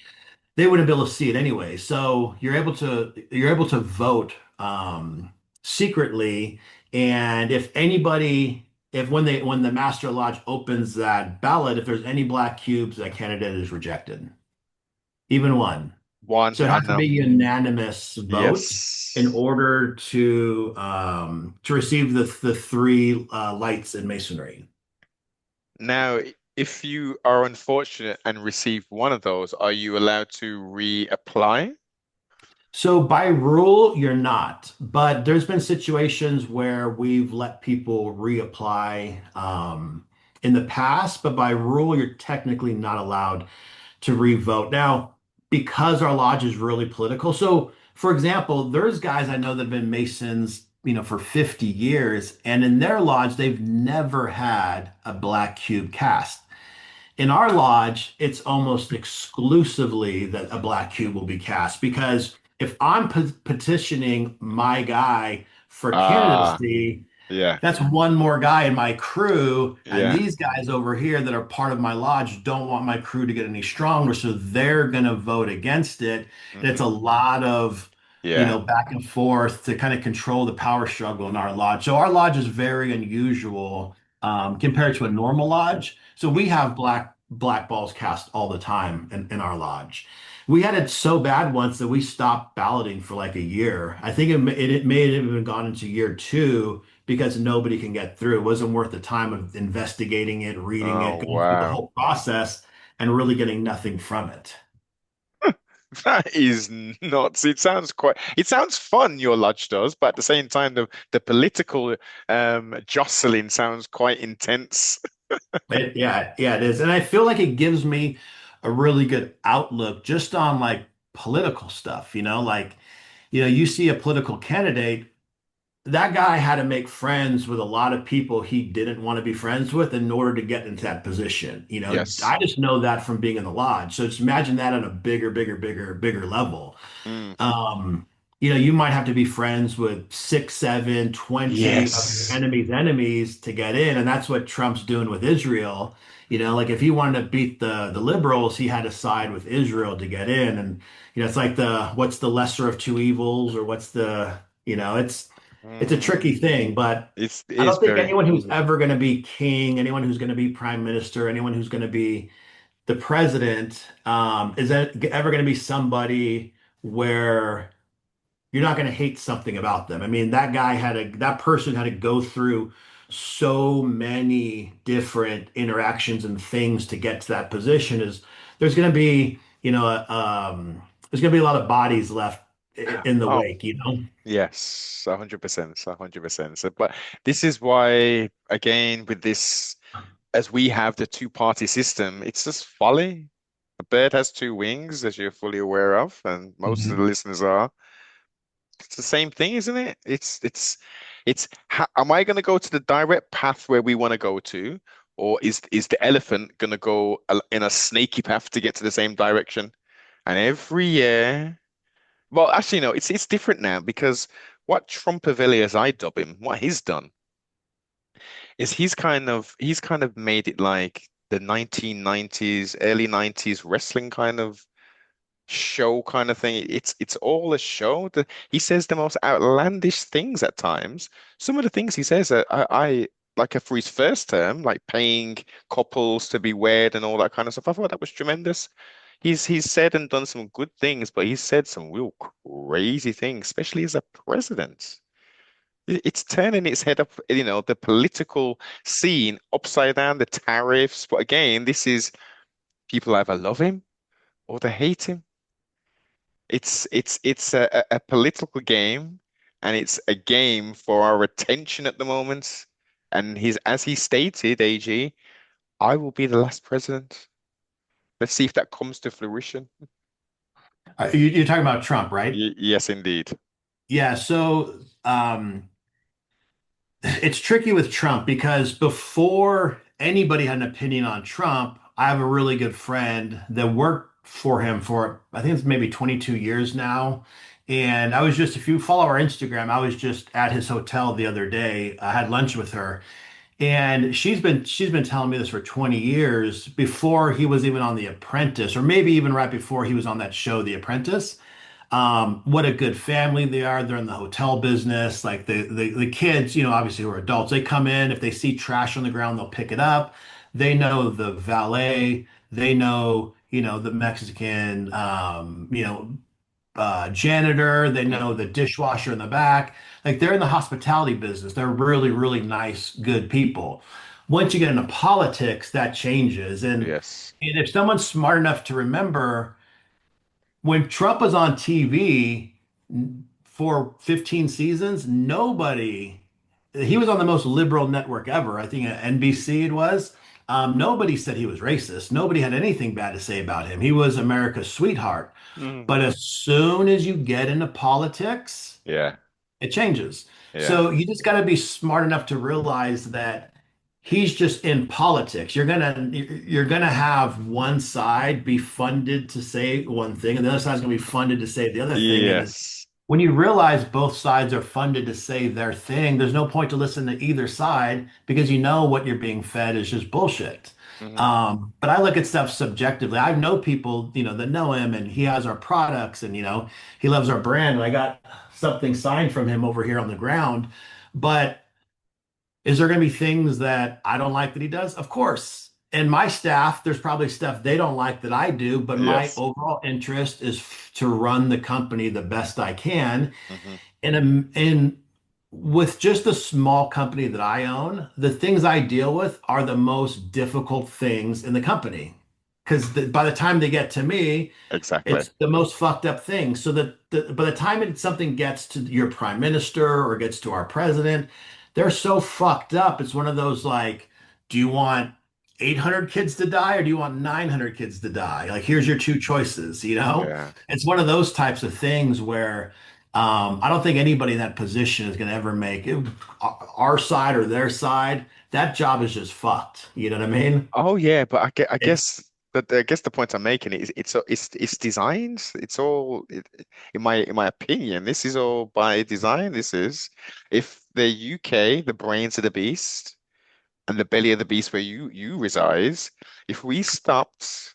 They wouldn't be able to see it anyway. So you're able to vote secretly, and if when the master lodge opens that ballot, if there's any black cubes, that candidate is rejected, even one. One, So it I has to know. be unanimous vote in Yes. order to receive the three lights in masonry. Now, if you are unfortunate and receive one of those, are you allowed to reapply? So by rule, you're not, but there's been situations where we've let people reapply in the past, but by rule, you're technically not allowed to revote. Now, because our lodge is really political, so for example, there's guys I know that have been Masons, for 50 years, and in their lodge, they've never had a black cube cast. In our lodge, it's almost exclusively that a black cube will be cast because if I'm petitioning my guy for Ah, candidacy, yeah, that's one more guy in my crew. And yeah. these guys over here that are part of my lodge don't want my crew to get any stronger. So they're going to vote against it. And it's a Hmm. lot of, Yeah. back and forth to kind of control the power struggle in our lodge. So our lodge is very unusual compared to a normal lodge. So we have black balls cast all the time in our lodge. We had it so bad once that we stopped balloting for like a year. I think it may have even gone into year two because nobody can get through. It wasn't worth the time of investigating it, reading it, Oh, going through the wow. whole process, and really getting nothing from it. That is nuts. It sounds fun, your lodge does, but at the same time, the political jostling sounds quite intense. Yeah, yeah, it is. And I feel like it gives me a really good outlook just on like political stuff, like, you see a political candidate, that guy had to make friends with a lot of people he didn't want to be friends with in order to get into that position. Yes. I just know that from being in the lodge. So just imagine that on a bigger level. Mm. Um, you might have to be friends with six, seven, 20 of your Yes. enemies to get in. And that's what Trump's doing with Israel. Like if he wanted to beat the liberals, he had to side with Israel to get in. And, it's like what's the lesser of two evils or what's it's a tricky Mm. thing, but It I is don't think very. anyone who's ever going to be king, anyone who's going to be prime minister, anyone who's going to be the president, is that ever going to be somebody where you're not going to hate something about them. I mean, that person had to go through so many different interactions and things to get to that position. Is there's going to be, there's going to be a lot of bodies left in the Oh, wake. yes, 100%, 100%. So, but this is why, again, with this, as we have the two-party system, it's just folly. A bird has two wings, as you're fully aware of, and most of the Mhm. listeners are. It's the same thing, isn't it? Am I going to go to the direct path where we want to go to, or is the elephant going to go in a snaky path to get to the same direction? And every year, well, actually, no, it's different now because what Trumpavelli, as I dub him, what he's done is he's kind of made it like the 1990s, early 90s wrestling kind of show kind of thing. It's all a show. He says the most outlandish things at times. Some of the things he says, I like for his first term, like paying couples to be wed and all that kind of stuff. I thought that was tremendous. He's said and done some good things, but he's said some real crazy things, especially as a president. It's turning its head up, the political scene upside down, the tariffs. But again, this is people either love him or they hate him. It's a political game, and it's a game for our attention at the moment. And as he stated, AG, I will be the last president. Let's see if that comes to fruition. You're talking about Trump, right? Yes, indeed. Yeah. So it's tricky with Trump because before anybody had an opinion on Trump, I have a really good friend that worked for him for, I think it's maybe 22 years now. And if you follow our Instagram, I was just at his hotel the other day. I had lunch with her. And she's been telling me this for 20 years before he was even on The Apprentice, or maybe even right before he was on that show, The Apprentice. What a good family they are. They're in the hotel business. Like the kids, obviously who are adults, they come in. If they see trash on the ground, they'll pick it up. They know the valet. They know, the Mexican, janitor, they Mm. know the dishwasher in the back. Like they're in the hospitality business. They're really, really nice, good people. Once you get into politics, that changes. Yes. And if someone's smart enough to remember when Trump was on TV for 15 seasons, he was on the most liberal network ever. I think NBC it was. Nobody said he was racist. Nobody had anything bad to say about him. He was America's sweetheart. Mm. But as soon as you get into politics, Yeah. it changes. Yeah. So you just got to be smart enough to realize that he's just in politics. You're gonna have one side be funded to say one thing, and the other side's gonna be funded to say the other thing. And Yes. when you realize both sides are funded to say their thing, there's no point to listen to either side because you know what you're being fed is just bullshit. Hmm. But I look at stuff subjectively. I know people, that know him and he has our products and, he loves our brand. And I got something signed from him over here on the ground. But is there going to be things that I don't like that he does? Of course. And my staff, there's probably stuff they don't like that I do, but my Yes. overall interest is to run the company the best I can. Hmm. And with just a small company that I own, the things I deal with are the most difficult things in the company. Because by the time they get to me, Exactly. it's the most fucked up thing. So that by the time something gets to your prime minister or gets to our president, they're so fucked up. It's one of those like, do you want 800 kids to die or do you want 900 kids to die? Like, here's your two choices, you know? Yeah. It's one of those types of things where I don't think anybody in that position is going to ever make it, our side or their side. That job is just fucked. You know what I mean? Oh yeah, but I It, guess that I guess the point I'm making is it's designed. It's all in my opinion, this is all by design. This is if the UK, the brains of the beast and the belly of the beast where you reside, if we stopped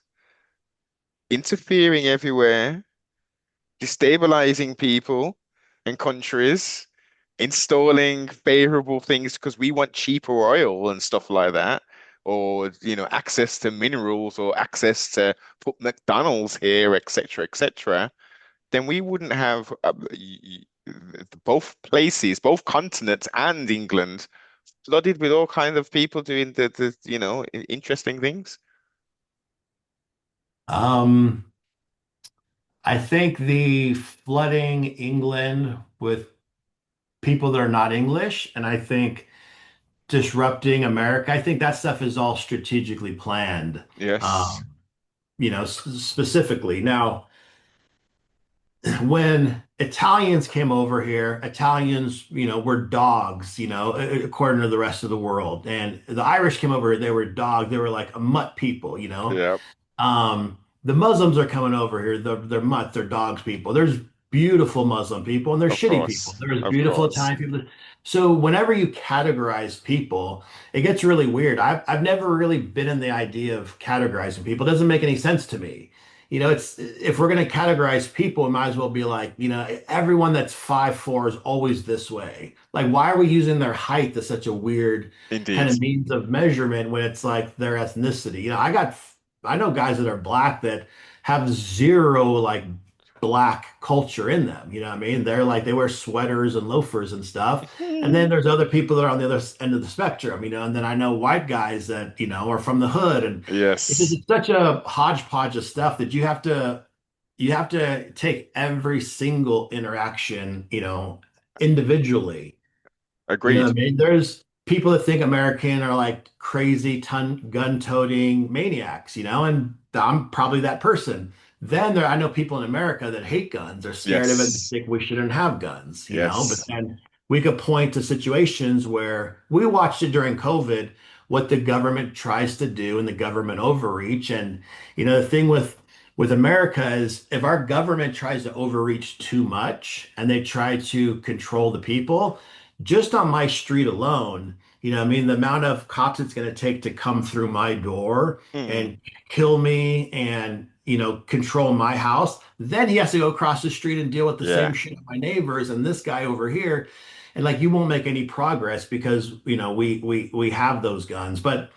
interfering everywhere, destabilizing people and countries, installing favorable things because we want cheaper oil and stuff like that, or access to minerals or access to put McDonald's here, etc., etc., then we wouldn't have both places, both continents and England flooded with all kinds of people doing the interesting things. um, I think the flooding England with people that are not English, and I think disrupting America, I think that stuff is all strategically planned. Yes. Um, specifically. Now, when Italians came over here, Italians, were dogs, according to the rest of the world. And the Irish came over, they were dogs. They were like a mutt people. Yeah. The Muslims are coming over here. They're mutts, they're dogs people. There's beautiful Muslim people and there's Of shitty people. course. There's Of beautiful course. Italian people. So whenever you categorize people, it gets really weird. I've never really been in the idea of categorizing people. It doesn't make any sense to me. It's if we're going to categorize people, it might as well be like, everyone that's 5'4" is always this way. Like, why are we using their height as such a weird kind Indeed. of means of measurement when it's like their ethnicity? I know guys that are black that have zero like black culture in them. You know what I mean? They're like they wear sweaters and loafers and stuff. And then there's other people that are on the other end of the spectrum, and then I know white guys that, are from the hood and Yes. it's such a hodgepodge of stuff that you have to take every single interaction, individually. You know what Agreed. I mean? There's people that think American are like crazy gun-toting maniacs, and I'm probably that person. Then I know people in America that hate guns, are scared of it, Yes. think we shouldn't have guns, but Yes. then we could point to situations where we watched it during COVID, what the government tries to do and the government overreach. And the thing with America is if our government tries to overreach too much and they try to control the people, just on my street alone, I mean, the amount of cops it's going to take to come through my door Mm. and kill me and, control my house. Then he has to go across the street and deal with the same Yeah. shit with my neighbors and this guy over here. And like, you won't make any progress because, we have those guns. But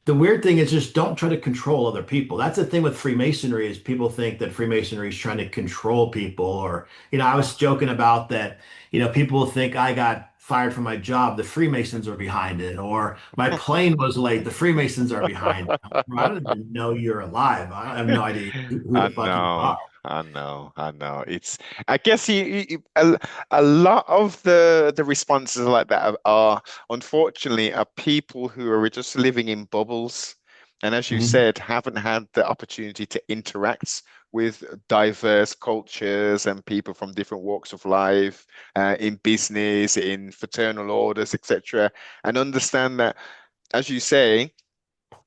The weird thing is just don't try to control other people. That's the thing with Freemasonry is people think that Freemasonry is trying to control people or, I was joking about that, people think I got fired from my job, the Freemasons are behind it, or my plane was late, the Freemasons are behind it. I don't even know you're alive. I have no idea who I the fuck you know, are. I know. I guess a lot of the responses like that are unfortunately are people who are just living in bubbles, and as you Mhm. said, haven't had the opportunity to interact with diverse cultures and people from different walks of life, in business, in fraternal orders, etc., and understand that, as you say,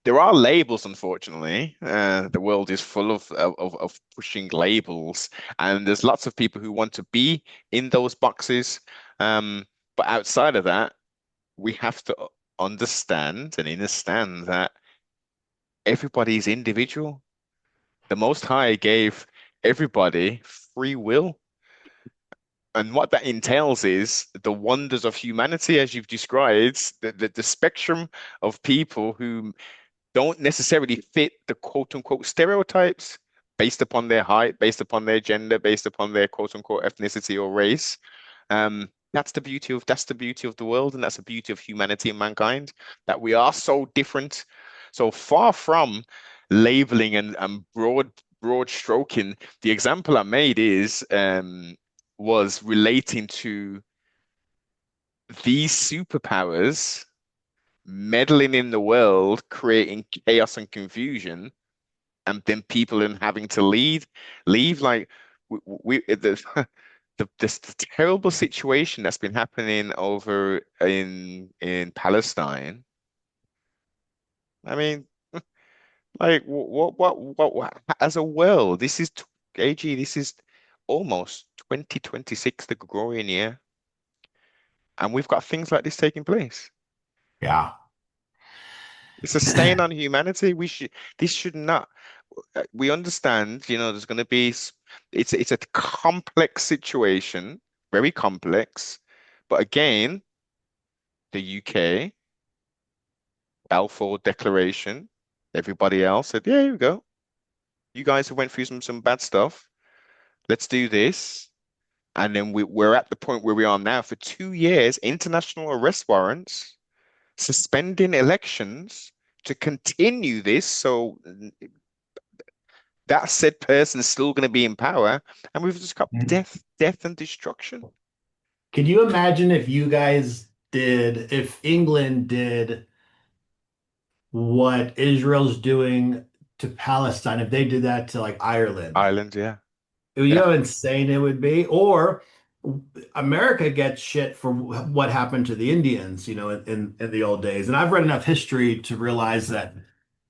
there are labels, unfortunately. The world is full of pushing labels, and there's lots of people who want to be in those boxes. But outside of that, we have to understand and understand that everybody is individual. The Most High gave everybody free will. And what that entails is the wonders of humanity, as you've described, the spectrum of people who don't necessarily fit the quote unquote stereotypes based upon their height, based upon their gender, based upon their quote unquote ethnicity or race. That's the beauty of the world, and that's the beauty of humanity and mankind, that we are so different, so far from labeling and broad stroking. The example I made is was relating to these superpowers meddling in the world, creating chaos and confusion, and then people in having to leave like the terrible situation that's been happening over in Palestine. I mean, like as a world, AG, this is almost 2026, the Gregorian year, and we've got things like this taking place. Yeah. It's a stain on humanity. This should not. We understand, there's going to be, it's a complex situation, very complex. But again, the UK, Balfour Declaration, everybody else said, yeah, here we go. You guys have went through some bad stuff. Let's do this. And then we're at the point where we are now for 2 years, international arrest warrants, suspending elections to continue this. So that said person is still going to be in power, and we've just got Mhm. death and destruction. Can you imagine if you guys did, if England did what Israel's doing to Palestine, if they did that to like Ireland? Ireland, yeah, You yeah, know how insane it would be? Or America gets shit for what happened to the Indians, in the old days. And I've read enough history to realize that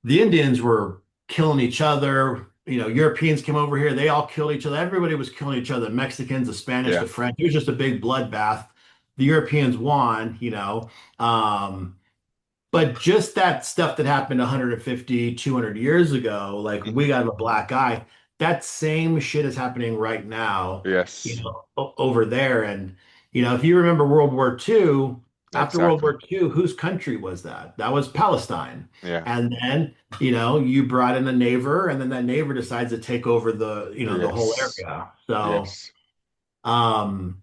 the Indians were killing each other. Europeans came over here, they all killed each other. Everybody was killing each other. The Mexicans, the Spanish, yeah. the French. It was just a big bloodbath. The Europeans won. Um, but just that stuff that happened 150, 200 years ago, like we Hmm. got a black eye, that same shit is happening right now, Yes, over there. And, if you remember World War II, after World exactly. War II, whose country was that? That was Palestine. Yeah, And then, you brought in a neighbor, and then that neighbor decides to take over the whole yes, area. So, yes, um,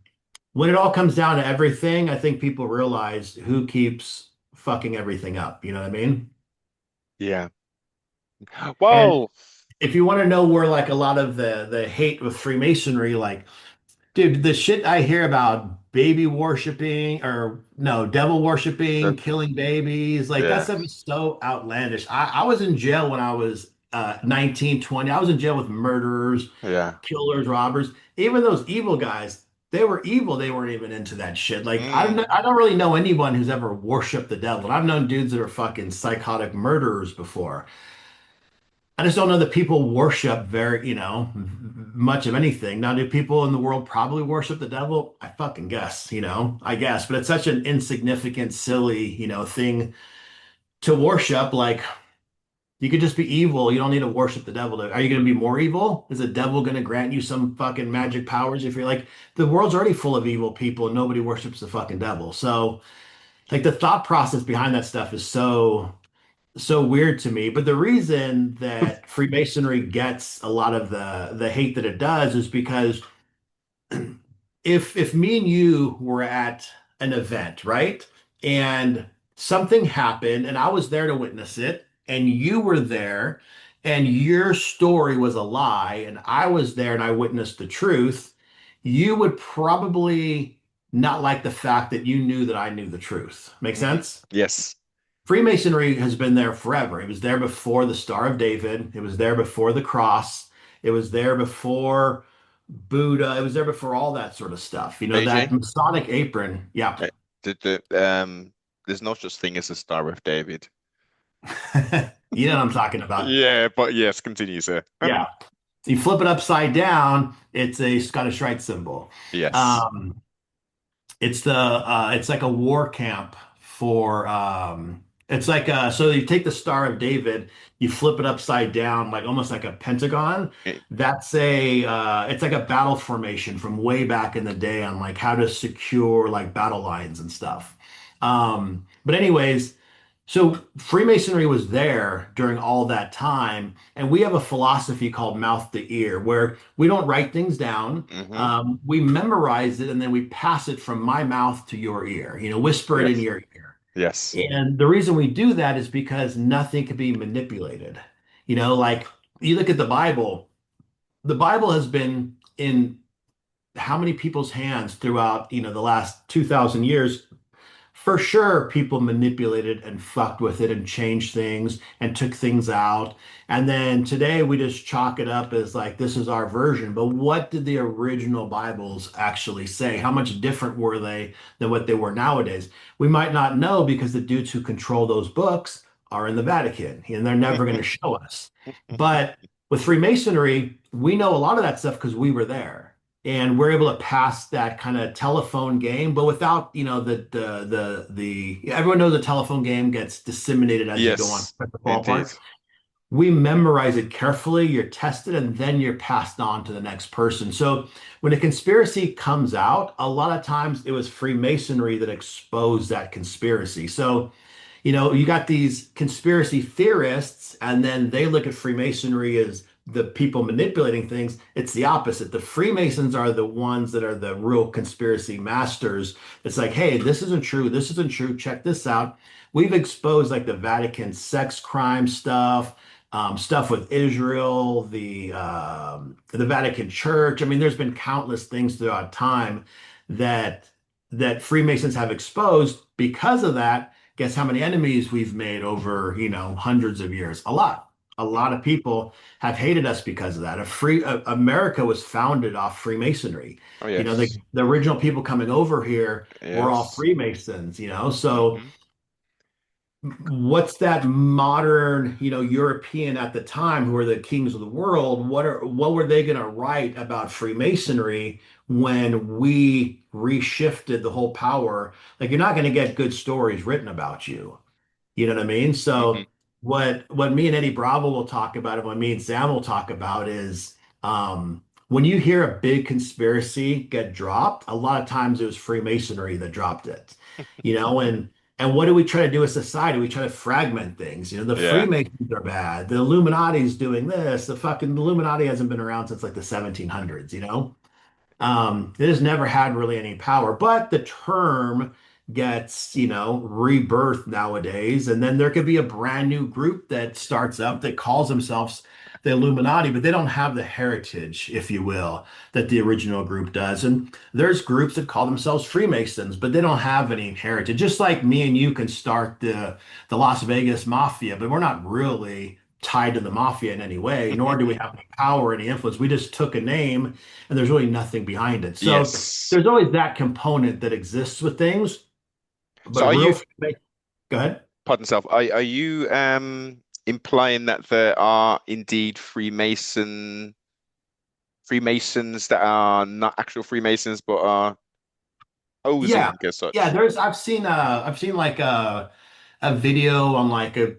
when it all comes down to everything, I think people realize who keeps fucking everything up. You know what I mean? yeah. And Well, if you want to know where like a lot of the hate with Freemasonry, like, dude, the shit I hear about baby worshiping or no, devil worshiping, that, killing babies, like that yeah, stuff is so outlandish. I was in jail when I was 19, 20. I was in jail with murderers, yeah. killers, robbers. Even those evil guys, they were evil. They weren't even into that shit. Like Mm, I don't really know anyone who's ever worshiped the devil. And I've known dudes that are fucking psychotic murderers before. I just don't know that people worship very, much of anything. Now, do people in the world probably worship the devil? I fucking guess, I guess, but it's such an insignificant, silly, thing to worship. Like, you could just be evil. You don't need to worship the devil. Are you going to be more evil? Is the devil going to grant you some fucking magic powers if you're like, the world's already full of evil people and nobody worships the fucking devil? So, like, the thought process behind that stuff is so so weird to me. But the reason that Freemasonry gets a lot of the hate that it does is because if me and you were at an event, right? And something happened and I was there to witness it, and you were there and your story was a lie, and I was there and I witnessed the truth, you would probably not like the fact that you knew that I knew the truth. Make Hmm. sense? Yes. Freemasonry has been there forever. It was there before the Star of David. It was there before the cross. It was there before Buddha. It was there before all that sort of stuff. You know, that AJ, Masonic apron. Yep. there's no such thing as a Star of David. You know what I'm talking about. Yeah, but yes, continue, sir. Yeah. You flip it upside down, it's a Scottish Rite symbol. Yes. Um, it's like a war camp for it's like so you take the Star of David, you flip it upside down like almost like a pentagon. Eh, That's a it's like a battle formation from way back in the day on like how to secure like battle lines and stuff. But anyways, so Freemasonry was there during all that time, and we have a philosophy called mouth to ear, where we don't write things down. Mm-hmm. We memorize it, and then we pass it from my mouth to your ear. You know, whisper it in Yes. your ear. Yes. And the reason we do that is because nothing can be manipulated. You know, like you look at the Bible. The Bible has been in how many people's hands throughout, the last 2,000 years? For sure, people manipulated and fucked with it and changed things and took things out. And then today we just chalk it up as like, this is our version. But what did the original Bibles actually say? How much different were they than what they were nowadays? We might not know because the dudes who control those books are in the Vatican and they're never going to show us. But with Freemasonry, we know a lot of that stuff because we were there, and we're able to pass that kind of telephone game, but without, the everyone knows the telephone game gets disseminated as you go on Yes, at the indeed. ballpark. We memorize it carefully, you're tested, and then you're passed on to the next person. So when a conspiracy comes out, a lot of times it was Freemasonry that exposed that conspiracy. So you got these conspiracy theorists, and then they look at Freemasonry as the people manipulating things. It's the opposite. The Freemasons are the ones that are the real conspiracy masters. It's like, hey, this isn't true. This isn't true. Check this out. We've exposed like the Vatican sex crime stuff, stuff with Israel, the Vatican Church. I mean, there's been countless things throughout time that Freemasons have exposed. Because of that, guess how many enemies we've made over, hundreds of years? A lot. A lot of people have hated us because of that. America was founded off Freemasonry. Oh, The, yes. the original people coming over here were all Yes. Freemasons. So Hmm. what's that modern, European at the time who are the kings of the world? What were they going to write about Freemasonry when we reshifted the whole power? Like you're not going to get good stories written about you. You know what I mean? Hmm. So what me and Eddie Bravo will talk about, and what me and Sam will talk about is when you hear a big conspiracy get dropped, a lot of times it was Freemasonry that dropped it. And what do we try to do as society? We try to fragment things. The Yeah. Freemasons are bad. The Illuminati's doing this. The fucking Illuminati hasn't been around since like the 1700s. It has never had really any power, but the term gets, rebirth nowadays. And then there could be a brand new group that starts up that calls themselves the Illuminati, but they don't have the heritage, if you will, that the original group does. And there's groups that call themselves Freemasons, but they don't have any heritage. Just like me and you can start the Las Vegas Mafia, but we're not really tied to the mafia in any way, nor do we have any power or any influence. We just took a name and there's really nothing behind it. So Yes. there's always that component that exists with things, So but are you, go ahead. pardon self, are you implying that there are indeed Freemasons that are not actual Freemasons but are Yeah. posing as Yeah, such? I've seen like a video on like a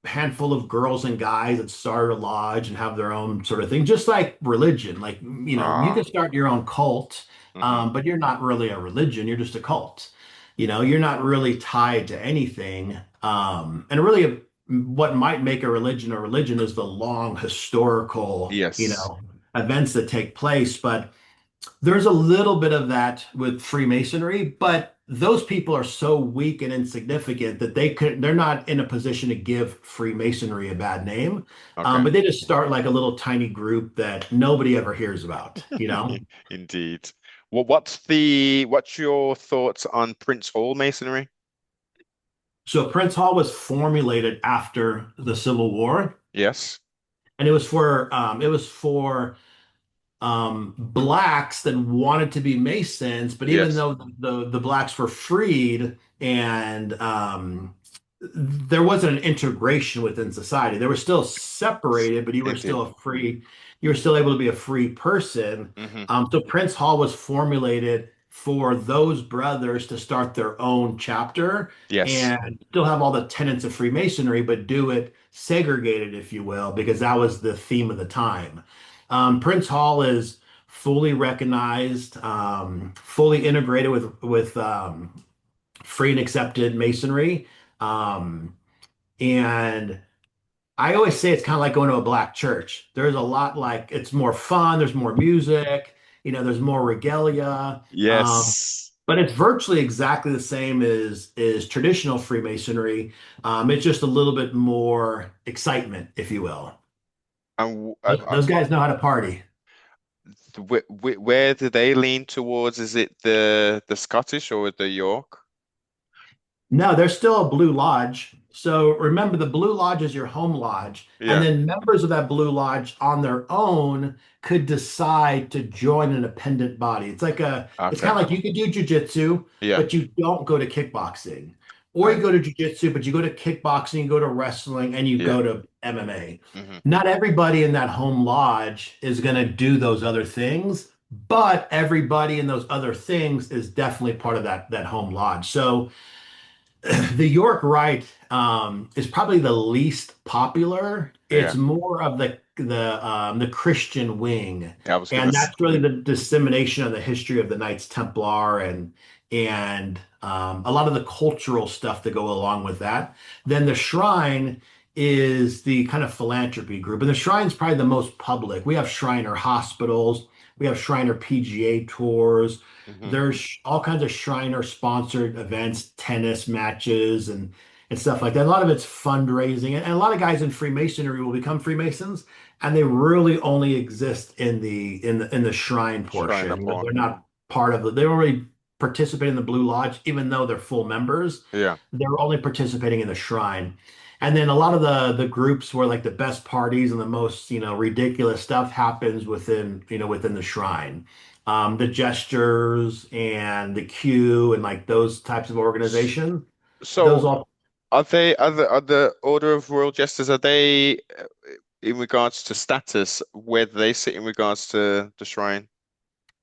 handful of girls and guys that started a lodge and have their own sort of thing, just like religion. Like, you Ah. can start your own cult, Hmm. but you're not really a religion, you're just a cult. You're not really tied to anything. And really, what might make a religion is the long historical, Yes. events that take place. But there's a little bit of that with Freemasonry, but those people are so weak and insignificant that they're not in a position to give Freemasonry a bad name. Okay. But they just start like a little tiny group that nobody ever hears about. Indeed. Well, what's your thoughts on Prince Hall Masonry? So Prince Hall was formulated after the Civil War, Yes. and it was for blacks that wanted to be Masons, but even Yes. though the blacks were freed and there wasn't an integration within society, they were still separated, but Indeed. you were still able to be a free person. Hmm. So Prince Hall was formulated for those brothers to start their own chapter Yes. and still have all the tenets of Freemasonry, but do it segregated, if you will, because that was the theme of the time. Prince Hall is fully recognized, fully integrated with free and accepted masonry. Um, and I always say it's kind of like going to a black church. There's a lot like it's more fun, there's more music, there's more regalia. Yes. But it's virtually exactly the same as traditional Freemasonry. It's just a little bit more excitement, if you will. And Those guys know how to party. where do they lean towards? Is it the Scottish or the York? No, there's still a Blue Lodge. So remember, the Blue Lodge is your home lodge, and Yeah. then members of that Blue Lodge on their own could decide to join an independent body. It's kind Okay. of like you could do jujitsu, Yeah. but you don't go to kickboxing, or you I. go to jujitsu, but you go to kickboxing, you go to wrestling, and you Yeah. go to MMA. Hmm. Not everybody in that home lodge is going to do those other things, but everybody in those other things is definitely part of that home lodge. So the York Rite is probably the least popular. It's Yeah. more of the Christian wing, I was gonna and say. that's really the dissemination of the history of the Knights Templar and a lot of the cultural stuff that go along with that. Then the Shrine is the kind of philanthropy group, and the Shrine's probably the most public. We have Shriner hospitals, we have Shriner PGA tours. Hmm. There's all kinds of Shriner sponsored events, tennis matches, and stuff like that. A lot of it's fundraising, and a lot of guys in Freemasonry will become Freemasons, and they really only exist in the shrine Shrine portion. upon. They're not part of they don't really participate in the Blue Lodge, even though they're full members. Yeah. They're only participating in the shrine. And then a lot of the groups where like the best parties and the most, ridiculous stuff happens within the shrine. The gestures and the Q and like those types of S- organizations, those So all are the Order of Royal Jesters, are they in regards to status, where do they sit in regards to the shrine?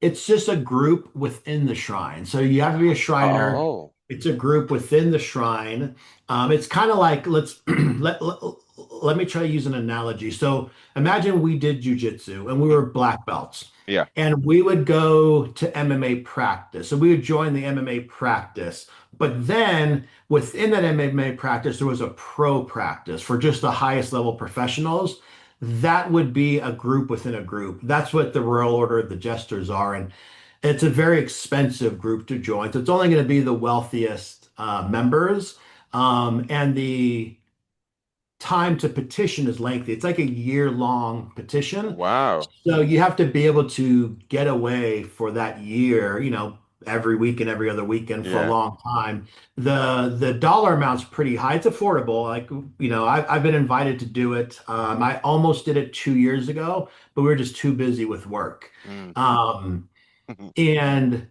it's just a group within the shrine. So you have to be a Shriner. Oh. It's a group within the shrine. It's kind of like let me try to use an analogy. So imagine we did jujitsu and we were black belts, Yeah. and we would go to MMA practice. So we would join the MMA practice. But then within that MMA practice, there was a pro practice for just the highest level professionals. That would be a group within a group. That's what the Royal Order of the Jesters are. And it's a very expensive group to join. So it's only going to be the wealthiest members. And the time to petition is lengthy. It's like a year-long petition. Wow. So you have to be able to get away for that year, every week and every other weekend for a Yeah. long time. The dollar amount's pretty high. It's affordable. Like, I've been invited to do it. I almost did it 2 years ago, but we were just too busy with work. Mm. And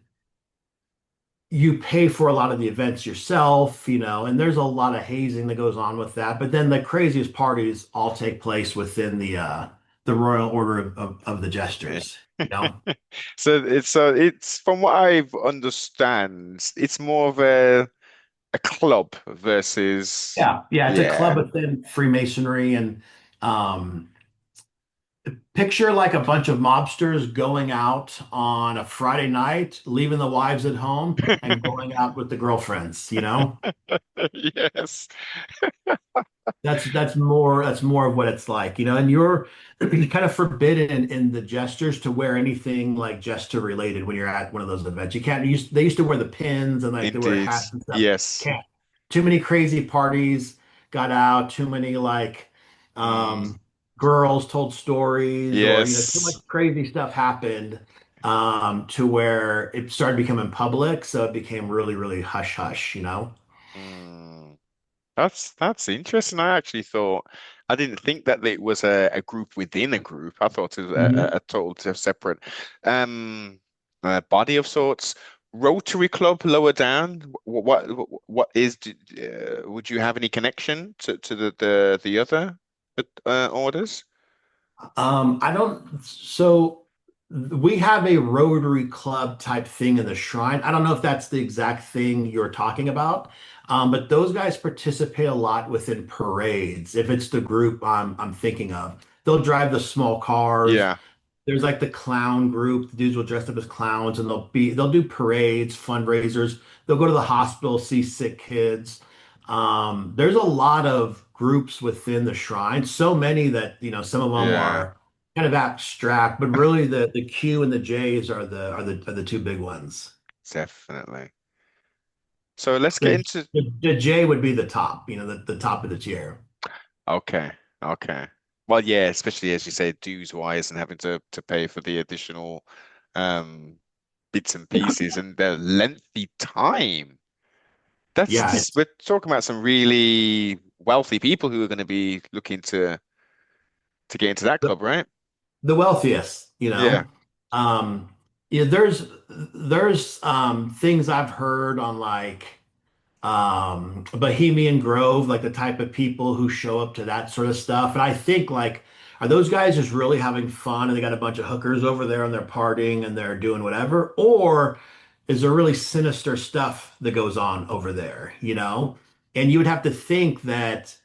you pay for a lot of the events yourself, and there's a lot of hazing that goes on with that. But then the craziest parties all take place within the Royal Order of the Jesters. So it's from what I've understand, it's more of a club versus Yeah, yeah, it's a club yeah. within Freemasonry, and um Picture like a bunch of mobsters going out on a Friday night, leaving the wives at home and going out with the girlfriends, you know? Yes. That's more of what it's like, you know, and you're kind of forbidden in the gestures to wear anything like gesture related when you're at one of those events. You can't use they used to wear the pins and like they wear Indeed. hats and stuff. Yes. Can't. Too many crazy parties got out, too many like Mm, girls told stories or you know, too much yes. crazy stuff happened to where it started becoming public, so it became really, really hush hush, you know? Mm. That's interesting. I didn't think that it was a group within a group. I thought it was a total separate um body of sorts. Rotary Club lower down. What is? Would you have any connection to the other orders? I don't, so we have a Rotary Club type thing in the shrine. I don't know if that's the exact thing you're talking about, but those guys participate a lot within parades. If it's the group I'm thinking of, they'll drive the small cars. Yeah, There's like the clown group. The dudes will dress up as clowns and they'll do parades, fundraisers. They'll go to the hospital, see sick kids. There's a lot of groups within the shrine, so many that, you know, some of them yeah, are kind of abstract, but really the Q and the J's are the two big ones. definitely. So let's get The, into the J would be the top, you know, the top of the tier. okay, okay. Well, yeah, especially as you say, dues wise and having to pay for the additional um bits and pieces and the lengthy time. Yeah, We're talking about some really wealthy people who are going to be looking to get into that the, club, right? the wealthiest, you Yeah, know. Um, yeah, there's things I've heard on like Bohemian Grove, like the type of people who show up to that sort of stuff. And I think like, are those guys just really having fun and they got a bunch of hookers over there and they're partying and they're doing whatever? Or is there really sinister stuff that goes on over there, you know? And you would have to think that